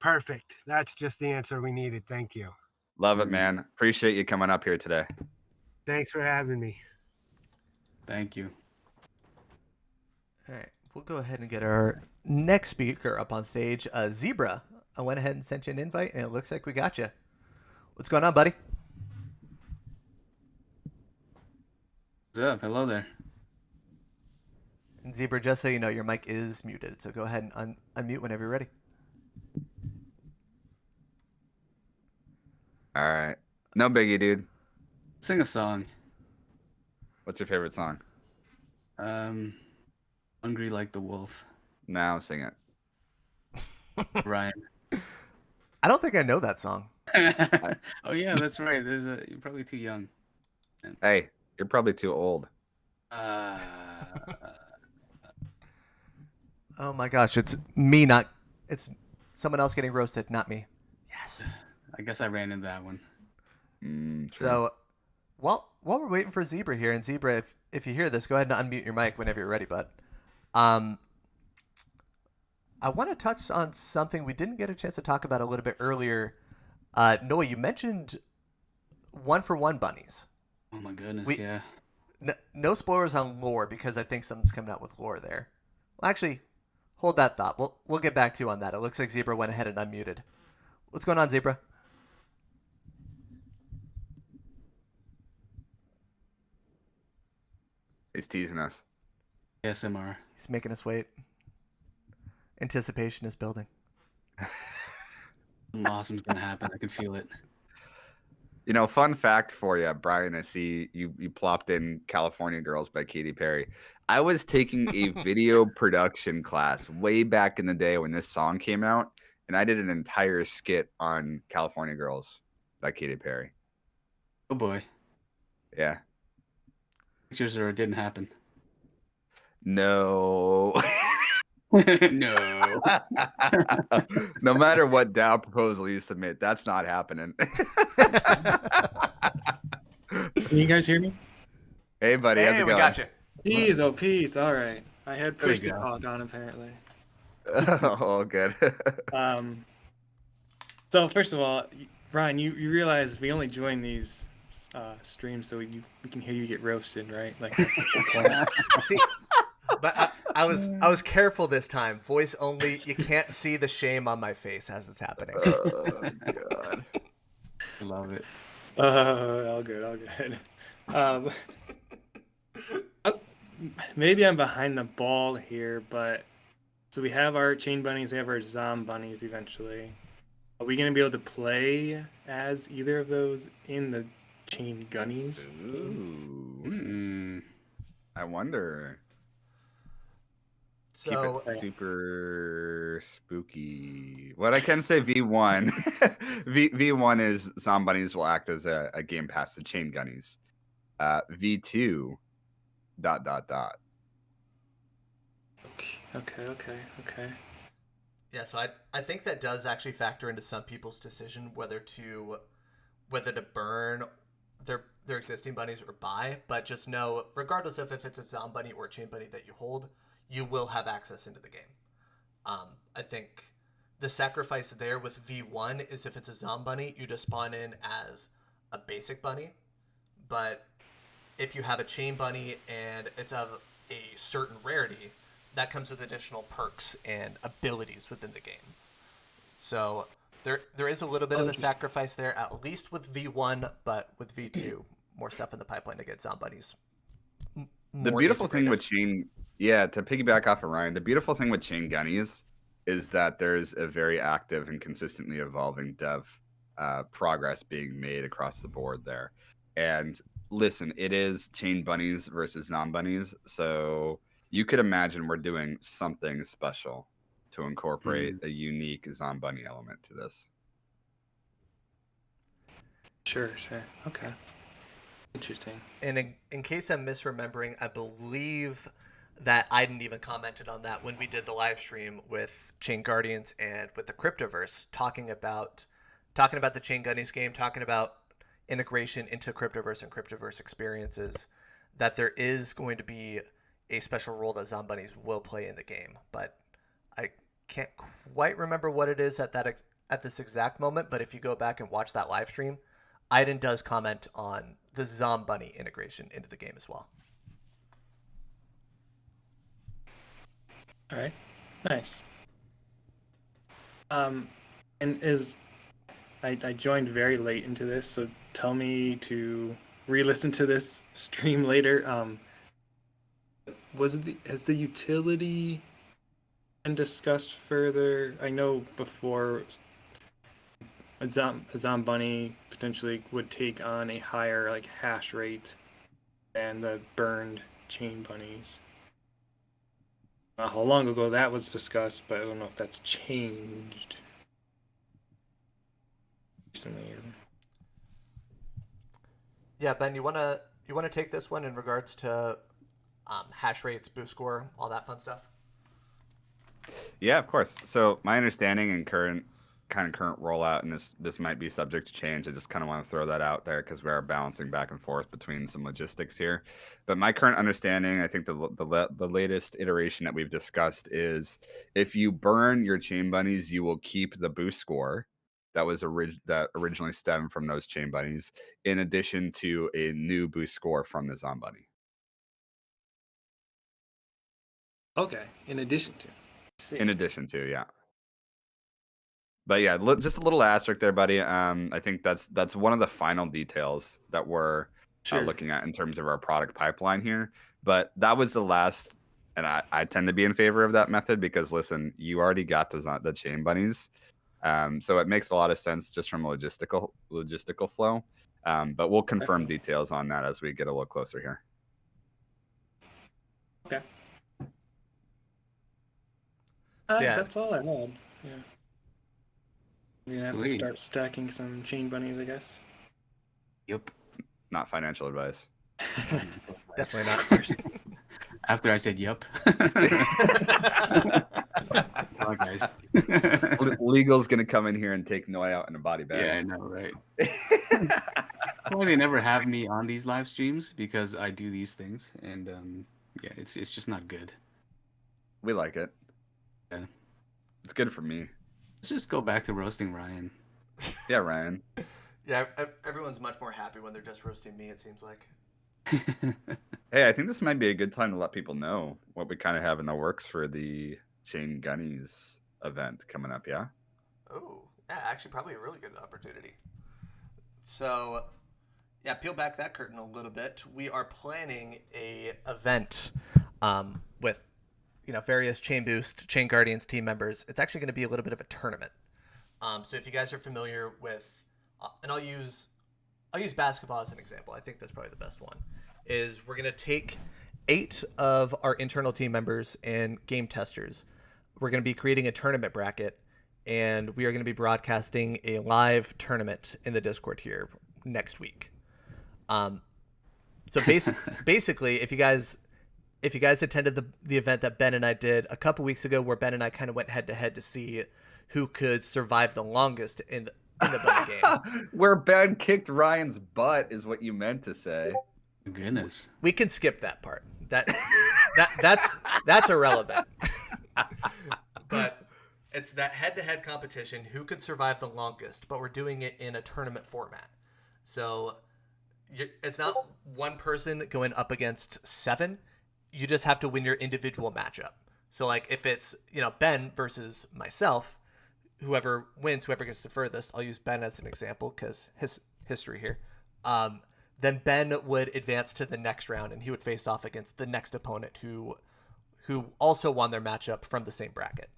Perfect. That's just the answer we needed. Thank you. Love it, man. Appreciate you coming up here today. Thanks for having me. Thank you. All right, we'll go ahead and get our next speaker up on stage. Zebra, I went ahead and sent you an invite, and it looks like we got you. What's going on, buddy? What's up? Hello there. And Zebra, just so you know, your mic is muted, so go ahead and unmute whenever you're ready. All right. No biggie, dude. Sing a song. What's your favorite song? Hungry Like the Wolf. Now sing it. Ryan. I don't think I know that song. Oh yeah, that's right. You're probably too young. Hey, you're probably too old. Oh my gosh, it's someone else getting roasted, not me. Yes. I guess I ran into that one. So, while we're waiting for Zebra here, and Zebra, if you hear this, go ahead and unmute your mic whenever you're ready, bud. I want to touch on something we didn't get a chance to talk about a little bit earlier. Noah, you mentioned 1-for-1 bunnies. Oh my goodness, yeah. No spoilers on lore, because I think something's coming out with lore there. Well, actually, hold that thought. We'll get back to you on that. It looks like Zebra went ahead and unmuted. What's going on, Zebra? He's teasing us. ASMR. He's making us wait. Anticipation is building. Something awesome's gonna happen. I can feel it. You know, fun fact for you, Brian, I see you plopped in California Girls by Katy Perry. I was taking a video production class way back in the day when this song came out, and I did an entire skit on California Girls by Katy Perry. Oh boy. Yeah. Pictures or it didn't happen. No. No. No matter what DAO proposal you submit, that's not happening. Can you guys hear me? Hey, buddy. How's it we going? got you. Peace, oh peace. All right. I had There you push to go. talk on apparently. Oh, good. So first of all, Ryan, you realize we only join these streams so we can hear you get roasted, right? Like that's the whole point. See, but I was careful this time. Voice only. You can't see the shame on my face as it's happening. Oh, God. Love it. All good. Maybe I'm behind the ball here, but so we have our chain bunnies, we have our Zombunnies eventually. Are we gonna be able to play as either of those in the ChainGuardians game? I wonder. So Keep it super spooky. What I can say, V1, V1 is Zombunnies will act as a game pass to ChainGuardians. V2, ... Okay. yeah, so I think that does actually factor into some people's decision whether to burn their existing bunnies or buy. But just know, regardless of if it's a Zombunny or a Chain Bunny that you hold, you will have access into the game. I think the sacrifice there with V1 is if it's a Zombunny, you just spawn in as a basic bunny. But if you have a chain bunny and it's of a certain rarity, that comes with additional perks and abilities within the game. So there is a little bit of a sacrifice there, at least with V1, but with V2, more stuff in the pipeline to get Zombunnies. The beautiful thing with Chain, to piggyback off of Ryan, the beautiful thing with ChainGuardians is that there's a very active and consistently evolving dev progress being made across the board there. And listen, it is Chain Bunnies versus Zombunnies, so you could imagine we're doing something special to incorporate a unique Zombunny element to this. Sure. Okay. Interesting. And in case I'm misremembering, I believe that I didn't even commented on that when we did the live stream with ChainGuardians and with the Cryptoverse, talking about the ChainGuardians game, talking about integration into Cryptoverse and Cryptoverse experiences, that there is going to be a special role that Zombunnies will play in the game. But I can't quite remember what it is at this exact moment. But if you go back and watch that live stream, Aiden does comment on the Zombunny integration into the game as well. All right, nice. And I joined very late into this, so tell me to re-listen to this stream later. Has the utility been discussed further? I know before a Zombunny potentially would take on a higher like hash rate than the burned chain bunnies. How long ago that was discussed, but I don't know if that's changed recently. Yeah, Ben, you wanna take this one in regards to hash rates, boost score, all that fun stuff? Yeah, of course. So my understanding and current rollout, and this might be subject to change. I just kind of want to throw that out there because we are balancing back and forth between some logistics here. But my current understanding, I think the latest iteration that we've discussed is if you burn your chain bunnies, you will keep the boost score that was that originally stemmed from those chain bunnies, in addition to a new boost score from the Zombunny. Okay, in addition to. In addition to, yeah. But yeah, just a little asterisk there, buddy. I think that's one of the final details that we're looking at in terms of our product pipeline here. But that was the last, and I tend to be in favor of that method because, listen, you already got the chain bunnies, so it makes a lot of sense just from a logistical flow. But we'll confirm details on that as we get a little closer here. Okay. Yeah. That's all I had. Yeah. We're gonna have to start stacking some chain bunnies, I guess. Yep. Not financial advice. Definitely not. After I said yep. Sorry, guys. Legal's gonna come in here and take Noi out in a body bag. Yeah, I know, right? Well, they never have me on these live streams because I do these things, and yeah, it's just not good. We like it. Yeah. It's good for me. Let's just go back to roasting Ryan. Yeah, Ryan. Yeah, everyone's much more happy when they're just roasting me, it seems like. Hey, I think this might be a good time to let people know what we kind of have in the works for the ChainGuardians event coming up, yeah? Oh, yeah, actually probably a really good opportunity. So, yeah, peel back that curtain a little bit. We are planning a event with various ChainBoost, ChainGuardians team members. It's actually going to be a little bit of a tournament. So if you guys are familiar with, and I'll use basketball as an example. I think that's probably the best one. Is we're going to take 8 of our internal team members and game testers. We're going to be creating a tournament bracket, and we are going to be broadcasting a live tournament in the Discord here next week. So basically, if you guys attended the event that Ben and I did a couple weeks ago, where Ben and I kind of went head to head to see who could survive the longest in the bunny game. Where Ben kicked Ryan's butt is what you meant to say. Goodness. We can skip that part. That's irrelevant. But It's that head-to-head competition, who could survive the longest, but we're doing it in a tournament format. So it's not one person going up against 7. You just have to win your individual matchup. So like if it's, Ben versus myself, whoever wins, whoever gets the furthest, I'll use Ben as an example because his history here. Then Ben would advance to the next round and he would face off against the next opponent who also won their matchup from the same bracket.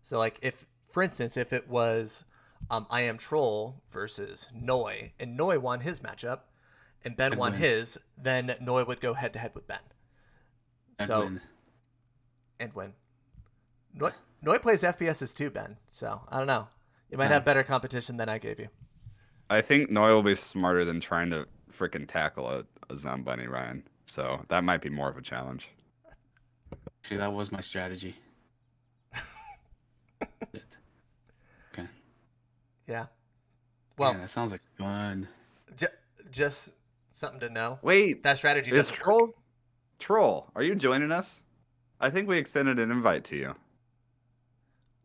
So like if, for instance, if it was I Am Troll versus Noi, and Noi won his matchup and Ben won his, then Noi would go head to head with Ben. And win. Noi plays FPSs too, Ben. So I don't know. You might have better competition than I gave you. I think Noi will be smarter than trying to freaking tackle a Zombunny, Ryan. So that might be more of a challenge. Actually, that was my strategy. Okay. Yeah. Well, that sounds like fun. Just something to know. Wait, that strategy is doesn't work. Troll, are you joining us? I think we extended an invite to you.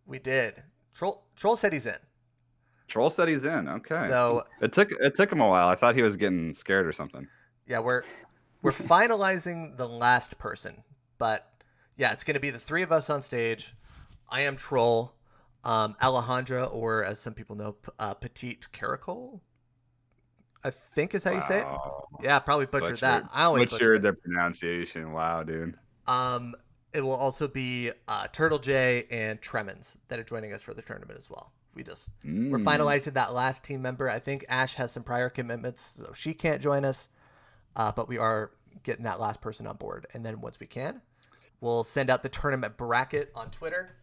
We did. Troll said he's in. Troll said he's in. Okay. So it took him a while. I thought he was getting scared or something. Yeah, we're finalizing the last person, but yeah, it's going to be the 3 of us on stage. I Am Troll, Alejandra, or as some people know, Petite Caracol, I think is how you say it. Yeah, probably butchered that. I always butchered the pronunciation. Wow, dude. It will also be Turtle J and Tremens that are joining us for the tournament as well. We're finalizing that last team member. I think Ash has some prior commitments, so she can't join us. But we are getting that last person on board. And then once we can, we'll send out the tournament bracket on Twitter,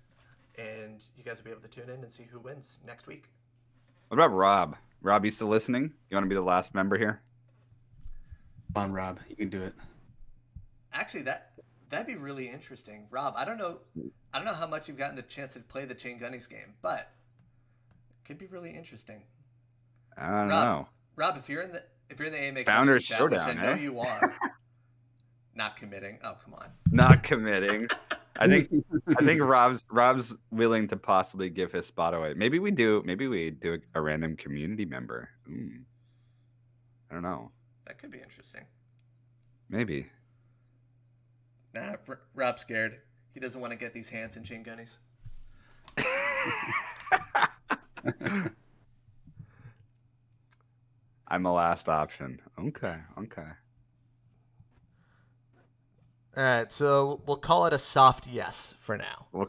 and you guys will be able to tune in and see who wins next week. What about Rob? Rob, you still listening? You want to be the last member here? Come on, Rob. You can do it. Actually, that'd be really interesting. Rob, I don't know how much you've gotten the chance to play the ChainGuardians game, but it could be really interesting. I don't know. Rob, if you're in the AMA Founders chat, which Showdown, I know you are, not committing. Oh, come on. Not committing. I think Rob's willing to possibly give his spot away. Maybe we do a random community member. I don't know. That could be interesting. Maybe. Nah, Rob's scared. He doesn't want to get these hands in ChainGuardians. I'm a last option. Okay. All right, so we'll call it a soft yes for now. We'll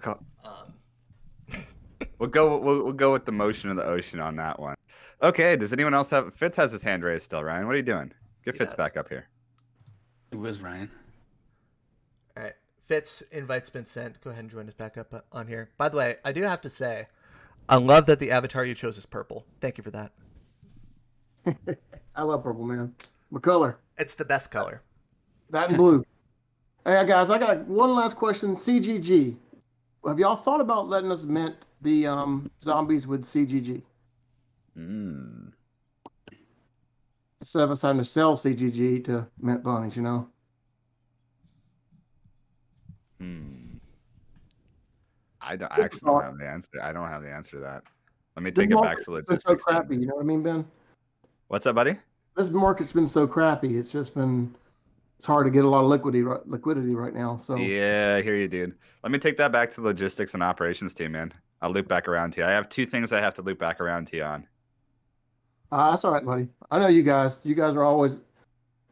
go with the motion of the ocean on that one. Okay. Does anyone else have? Fitz has his hand raised still. Ryan, what are you doing? Get Fitz back up here. It was Ryan. All right, Fitz, invite's been sent. Go ahead and join us back up on here. By the way, I do have to say, I love that the avatar you chose is purple. Thank you for that. I love purple, man. What color? It's the best color. That and blue. Hey, guys, I got one last question. CGG. Have y'all thought about letting us mint the zombies with CGG? Instead of us having to sell CGG to mint bunnies, I actually don't have the answer. I don't have the answer to that. Let me take it back to logistics. It's so crappy, you know what I mean, Ben? What's up, buddy? This market's been so crappy. It's hard to get a lot of liquidity right now. So yeah, I hear you, dude. Let me take that back to the logistics and operations team, man. I'll loop back around to you. I have 2 things I have to loop back around to you on. That's all right, buddy. I know you guys. You guys are always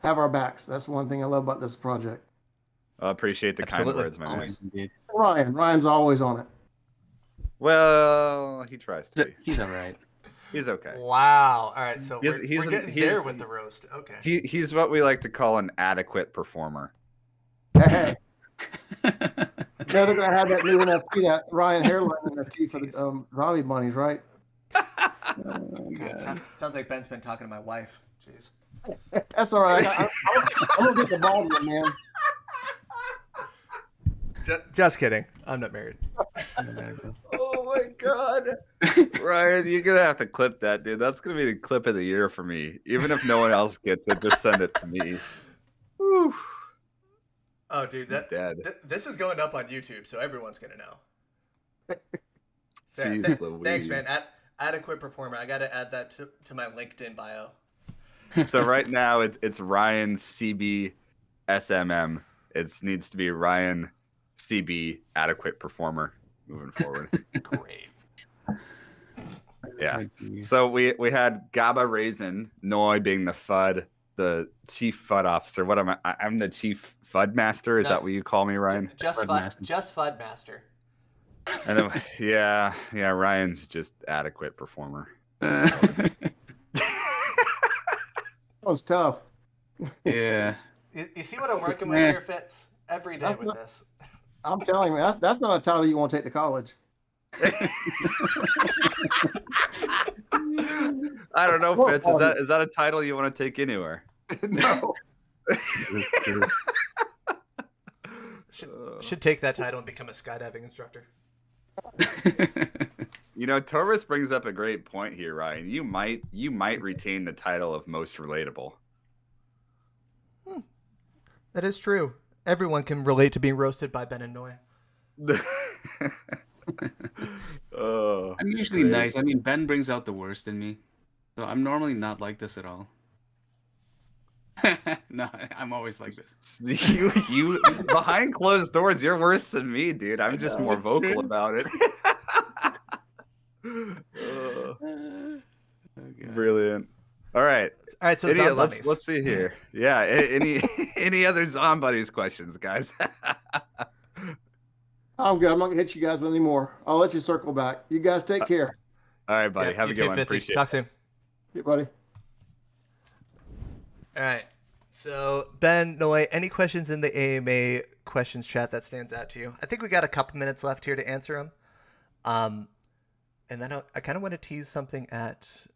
have our backs. That's one thing I love about this project. I appreciate the kind words, my man. Ryan's always on it. Well, he tries to be. He's all right. He's okay. Wow. All right, so we're getting he's there with the roast. Okay. He's what we like to call an adequate performer. Hey. They're going to have that new NFT, that Ryan hairline NFT for the zombie bunnies, right? Sounds like Ben's been talking to my wife. Jeez. That's all right. I'm going to get the ball one, man. Just kidding. I'm not married. Oh my god. Ryan, you're gonna have to clip that, dude. That's gonna be the clip of the year for me. Even if no one else gets it, just send it to me. Whew. Oh, dude, this is going up on YouTube, so everyone's gonna know. Jeez Thanks, Louise. man. Adequate performer. I got to add that to my LinkedIn bio. So right now it's Ryan CB SMM. It needs to be Ryan CB adequate performer moving forward. Great. Yeah. Oh, geez. So we had Gaba Raisin, Noi being the chief FUD officer. What am I? I'm the chief FUD master. Is No. that what you call me, Ryan? Just FUD master. And then, yeah, Ryan's just adequate performer. That was tough. Yeah. You see what I'm working with here, Fitz? Every day with this. I'm telling you, that's not a title you want to take to college. I don't know, Fitz. Is that a title you want to take anywhere? No. Should take that title and become a skydiving instructor. You know, Torvis brings up a great point here, Ryan. You might retain the title of most relatable. That is true. Everyone can relate to being roasted by Ben and Noi. Oh, I'm usually great. nice. I mean, Ben brings out the worst in me. So I'm normally not like this at all. No, I'm always like this. You behind closed doors, you're worse than me, dude. I'm just more vocal about it. Brilliant. All right. So Zombunnies. Let's see here. Yeah. Any other Zombunnies questions, guys? I'm good. I'm not gonna hit you guys with any more. I'll let you circle back. You guys take care. All right, buddy. Have a good one. Fitzy. Appreciate Talk it. soon. Yeah, buddy. All right. So Ben, Noi, any questions in the AMA questions chat that stands out to you? I think we got a couple minutes left here to answer them. And then I kind of want to tease something at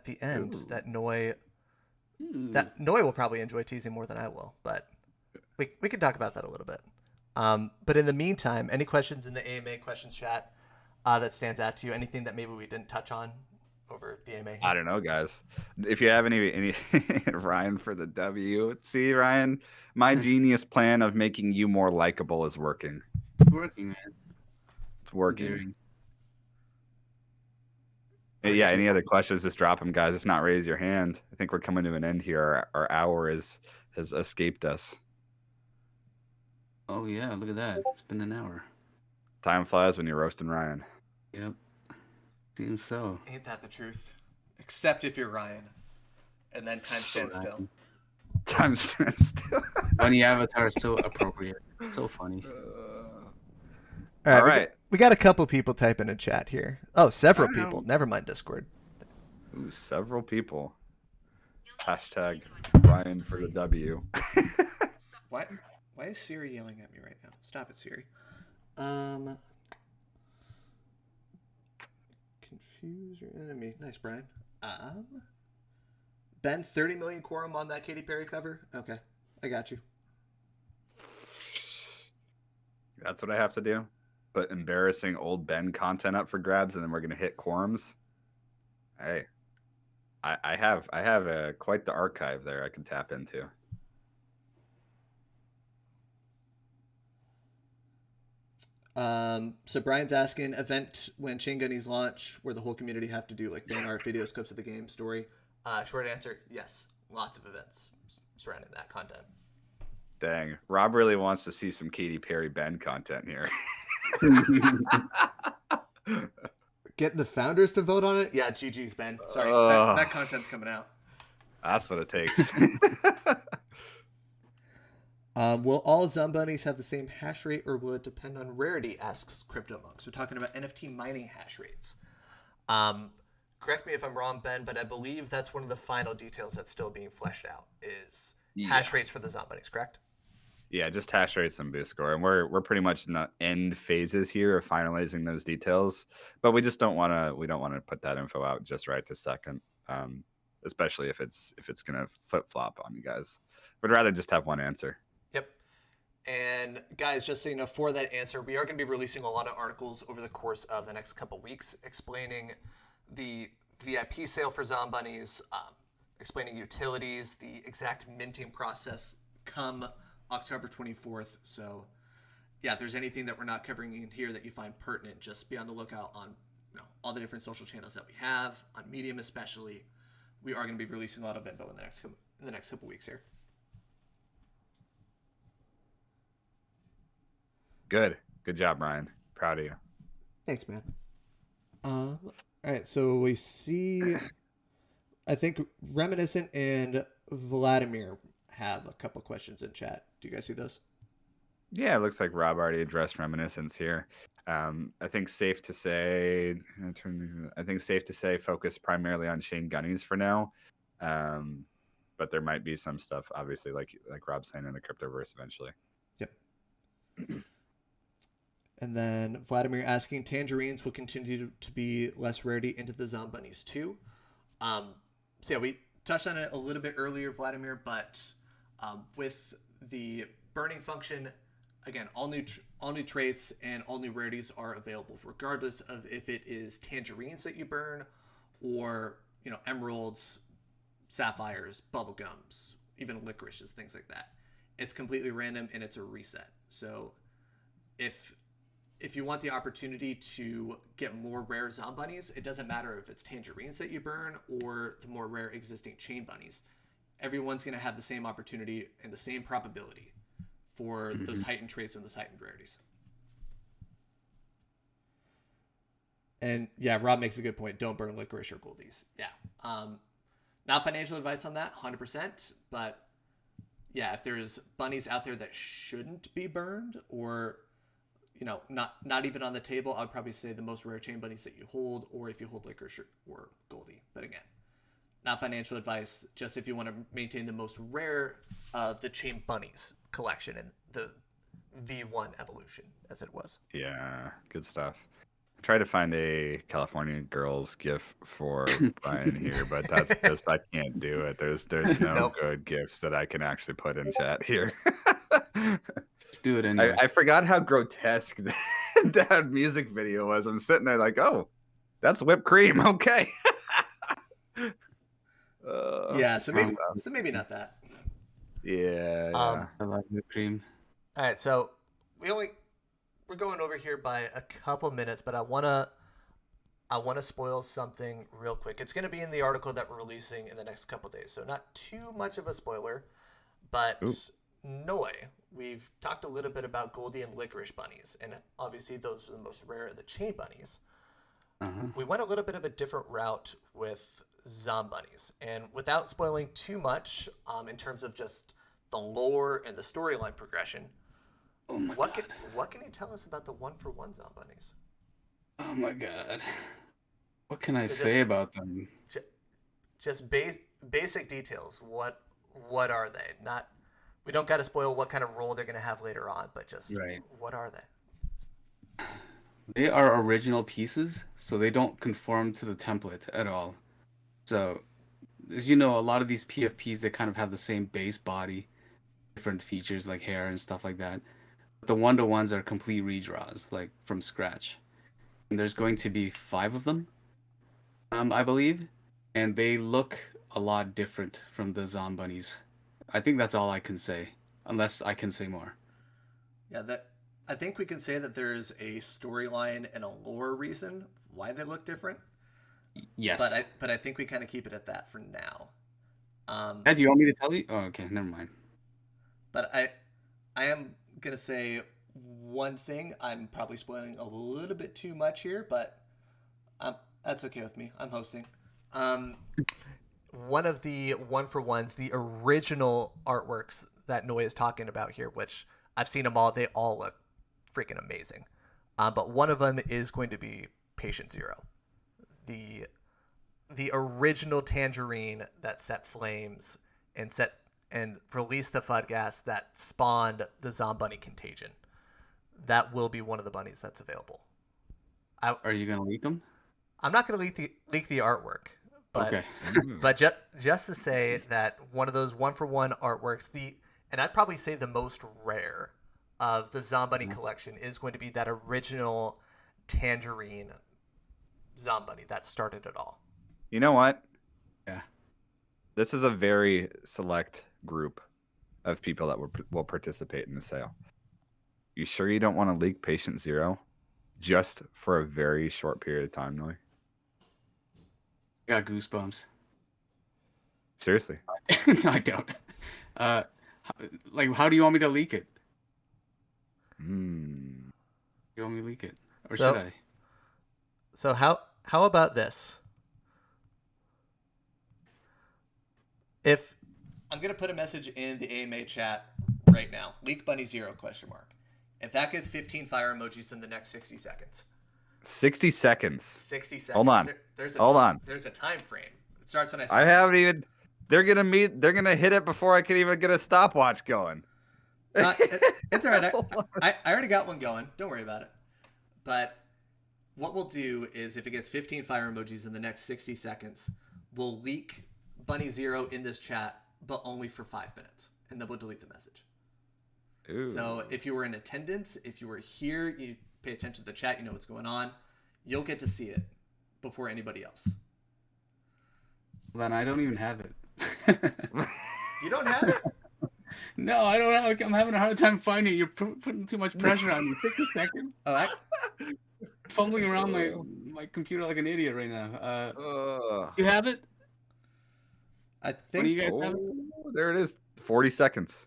the end that Noi will probably enjoy teasing more than I will, but we can talk about that a little bit. But in the meantime, any questions in the AMA questions chat that stands out to you? Anything that maybe we didn't touch on over the AMA? I don't know, guys. If you have any Ryan for the W, see, Ryan, my genius plan of making you more likable is working. It's working, man. It's working. Yeah, any other questions, just drop them, guys. If not, raise your hand. I think we're coming to an end here. Our hour has escaped us. Oh, yeah, look at that. It's been an hour. Time flies when you're roasting Ryan. Yep. Seems so. Ain't that the truth? Except if you're Ryan. And then time stands still. Time stands still. Funny avatar is so appropriate. So funny. All right. We got a couple people typing in chat here. Oh, several Wow. people. Never mind Discord. Ooh, several people. Hashtag Ryan for the W. What? Why is Siri yelling at me right now? Stop it, Siri. Confuse your enemy. Nice, Brian. Ben, 30 million quorum on that Katy Perry cover? Okay. I got you. That's what I have to do. Put embarrassing old Ben content up for grabs, and then we're gonna hit quorums. Hey, I have quite the archive there I can tap into. So Brian's asking, event when ChainGuardians launch where the whole community have to do like fan art, videos, clips of the game, story. Short answer, yes. Lots of events surrounding that content. Dang, Rob really wants to see some Katy Perry Ben content here. Getting the founders to vote on it? Yeah, GG's, Ben. Sorry, that content's coming out. That's what it takes. Will all Zombunnies have the same hash rate, or will it depend on rarity? Asks CryptoMonks. We're talking about NFT mining hash rates. Correct me if I'm wrong, Ben, but I believe that's one of the final details that's still being fleshed out. Is hash rates for the Zombunnies, correct? Yeah, just hash rates and boost score, and we're pretty much in the end phases here of finalizing those details. But we just don't want to put that info out just right this second, especially if it's gonna flip flop on you guys. We'd rather just have one answer. Yep. And guys, just so you know, for that answer, we are going to be releasing a lot of articles over the course of the next couple weeks explaining the VIP sale for Zombunnies, explaining utilities, the exact minting process come October 24th. So yeah, if there's anything that we're not covering in here that you find pertinent, just be on the lookout on all the different social channels that we have on Medium, especially. We are going to be releasing a lot of info in the next couple weeks here. Good job, Ryan. Proud of you. Thanks, man. All right, so we see, I think Reminiscent and Vladimir have a couple questions in chat. Do you guys see those? Yeah, it looks like Rob already addressed Reminiscence here. I think safe to say focus primarily on ChainGuardians for now. But there might be some stuff, obviously, like Rob's saying, in the cryptoverse eventually. Yep. And then Vladimir asking, tangerines will continue to be less rarity into the Zombunnies too. So yeah, we touched on it a little bit earlier, Vladimir, but with the burning function, again, all new traits and all new rarities are available, regardless of if it is tangerines that you burn, or emeralds, sapphires, bubblegums, even licorices, things like that. It's completely random and it's a reset. So if you want the opportunity to get more rare Zombunnies, it doesn't matter if it's tangerines that you burn or the more rare existing chain bunnies. Everyone's going to have the same opportunity and the same probability for those heightened traits and those heightened rarities. And yeah, Rob makes a good point. Don't burn licorice or goldies. Yeah. Not financial advice on that, 100%. But yeah, if there's bunnies out there that shouldn't be burned, or not even on the table, I would probably say the most rare chain bunnies that you hold, or if you hold licorice or goldie. But again, not financial advice, just if you want to maintain the most rare of the chain bunnies collection and the V1 evolution, as it was. Yeah, good stuff. I tried to find a California girls gif for Brian here, but that's just, I can't do it. There's no Nope. good gifs that I can actually put in chat here. Just do it anyway. I forgot how grotesque that music video was. I'm sitting there like, oh, that's whipped cream. Okay. Yeah, so maybe not that. Yeah. I love whipped cream. All right, so we're going over here by a couple minutes, but I wanna spoil something real quick. It's gonna be in the article that we're releasing in the next couple days, so not too much of a spoiler. But Noi, we've talked a little bit about Goldie and Licorice bunnies, and obviously those are the most rare of the chain bunnies. We went a little bit of a different route with Zombunnies, and without spoiling too much, in terms of just the lore and the storyline progression, what can you tell us about the 1-for-1 Zombunnies? Oh my god. What can I say about them? Just basic details. What are they? We don't got to spoil what kind of role they're going to have later on, but just what are they? They are original pieces, so they don't conform to the template at all. So, as you know, a lot of these PFPs, they kind of have the same base body, different features like hair and stuff like that. But the 1-to-1s are complete redraws, like from scratch. And there's going to be 5 of them, I believe, and they look a lot different from the Zombunnies. I think that's all I can say, unless I can say more. Yeah, I think we can say that there's a storyline and a lore reason why they look different. Yes. But I think we kind of keep it at that for now. Do you want me to tell you? Oh, okay, never mind. But I am gonna say one thing. I'm probably spoiling a little bit too much here, but that's okay with me. I'm hosting. One of the 1-for-1s, the original artworks that Noi is talking about here, which I've seen them all. They all look freaking amazing. But one of them is going to be Patient Zero, the original tangerine that set flames and released the FUD gas that spawned the Zombunny contagion. That will be one of the bunnies that's available. Are you gonna leak them? I'm not gonna leak the artwork, but okay. But just to say that one of those 1-for-1 artworks, and I'd probably say the most rare of the Zombunny collection is going to be that original tangerine Zombunny that started it all. You know what? Yeah. This is a very select group of people that will participate in the sale. You sure you don't want to leak Patient Zero? just for a very short period of time, Noy. Got goosebumps. Seriously. No, I don't. How do you want me to leak it? You want me to leak it, or So- should I? So how about this? If I'm gonna put a message in the AMA chat right now, leak bunny 0 ? If that gets 15 fire emojis in the next 60 seconds. 60 seconds. 60 seconds. Hold on. Hold on. There's a time frame. It starts when I I start. haven't even. They're gonna hit it before I can even get a stopwatch going. It's all right. I already got one going. Don't worry about it. But what we'll do is if it gets 15 fire emojis in the next 60 seconds, we'll leak bunny 0 in this chat, but only for 5 minutes. And then we'll delete the message. Ooh. So if you were in attendance, if you were here, you pay attention to the chat, you know what's going on. You'll get to see it before anybody else. Then I don't even have it. You don't have it? No, I don't have. I'm having a hard time finding it. You're putting too much pressure on me. Take a second. Oh, Fumbling around my computer like an idiot right now. You have it? I What think do you guys have it? There it is. 40 seconds.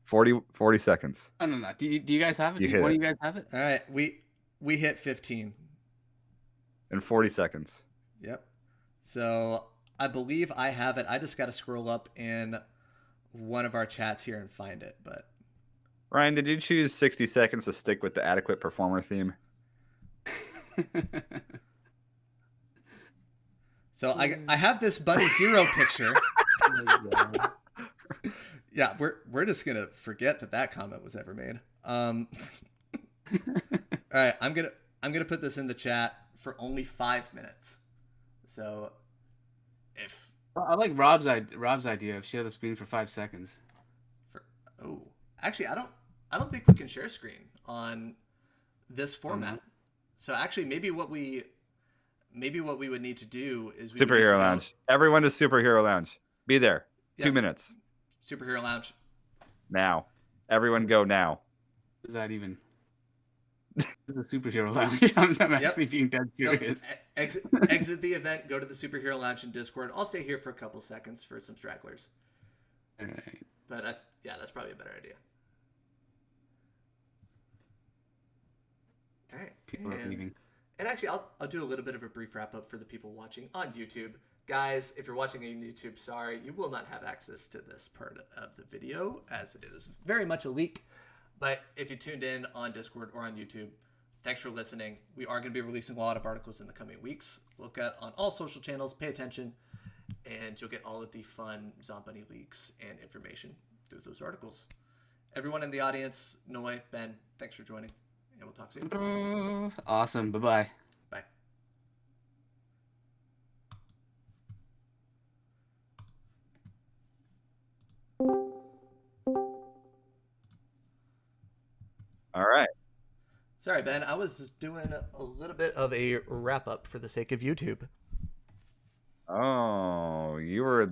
40 seconds. I don't know. Do you guys have it? You Do hit one it. of you guys have it? All right, we hit 15. In 40 seconds. Yep. So I believe I have it. I just got to scroll up in one of our chats here and find it. But Ryan, did you choose 60 seconds to stick with the adequate performer theme? so I have this bunny 0 picture. Yeah, we're just gonna forget that comment was ever made. All right, I'm gonna put this in the chat for only 5 minutes. So if I like Rob's idea of share the screen for 5 seconds. Actually, I don't think we can share screen on this format. So actually, maybe what we would need to do is we would need to Superhero go- Lounge. Everyone to Superhero Lounge. Be there. Yep. 2 minutes. Superhero Lounge. Now. Everyone go now. What is that even? This is a superhero lounge. I'm actually being dead serious. Exit the event. Go to the Superhero Lounge in Discord. I'll stay here for a couple seconds for some stragglers. All right. But yeah, that's probably a better idea. All right. People are leaving. And actually, I'll do a little bit of a brief wrap up for the people watching on YouTube. Guys, if you're watching on YouTube, sorry, you will not have access to this part of the video as it is very much a leak. But if you tuned in on Discord or on YouTube, thanks for listening. We are going to be releasing a lot of articles in the coming weeks. Look at on all social channels, pay attention, and you'll get all of the fun Zombunny leaks and information through those articles. Everyone in the audience, Noi, Ben, thanks for joining, and we'll talk soon. Awesome. Bye-bye. Bye. All right. Sorry, Ben. I was doing a little bit of a wrap up for the sake of YouTube. Oh, you were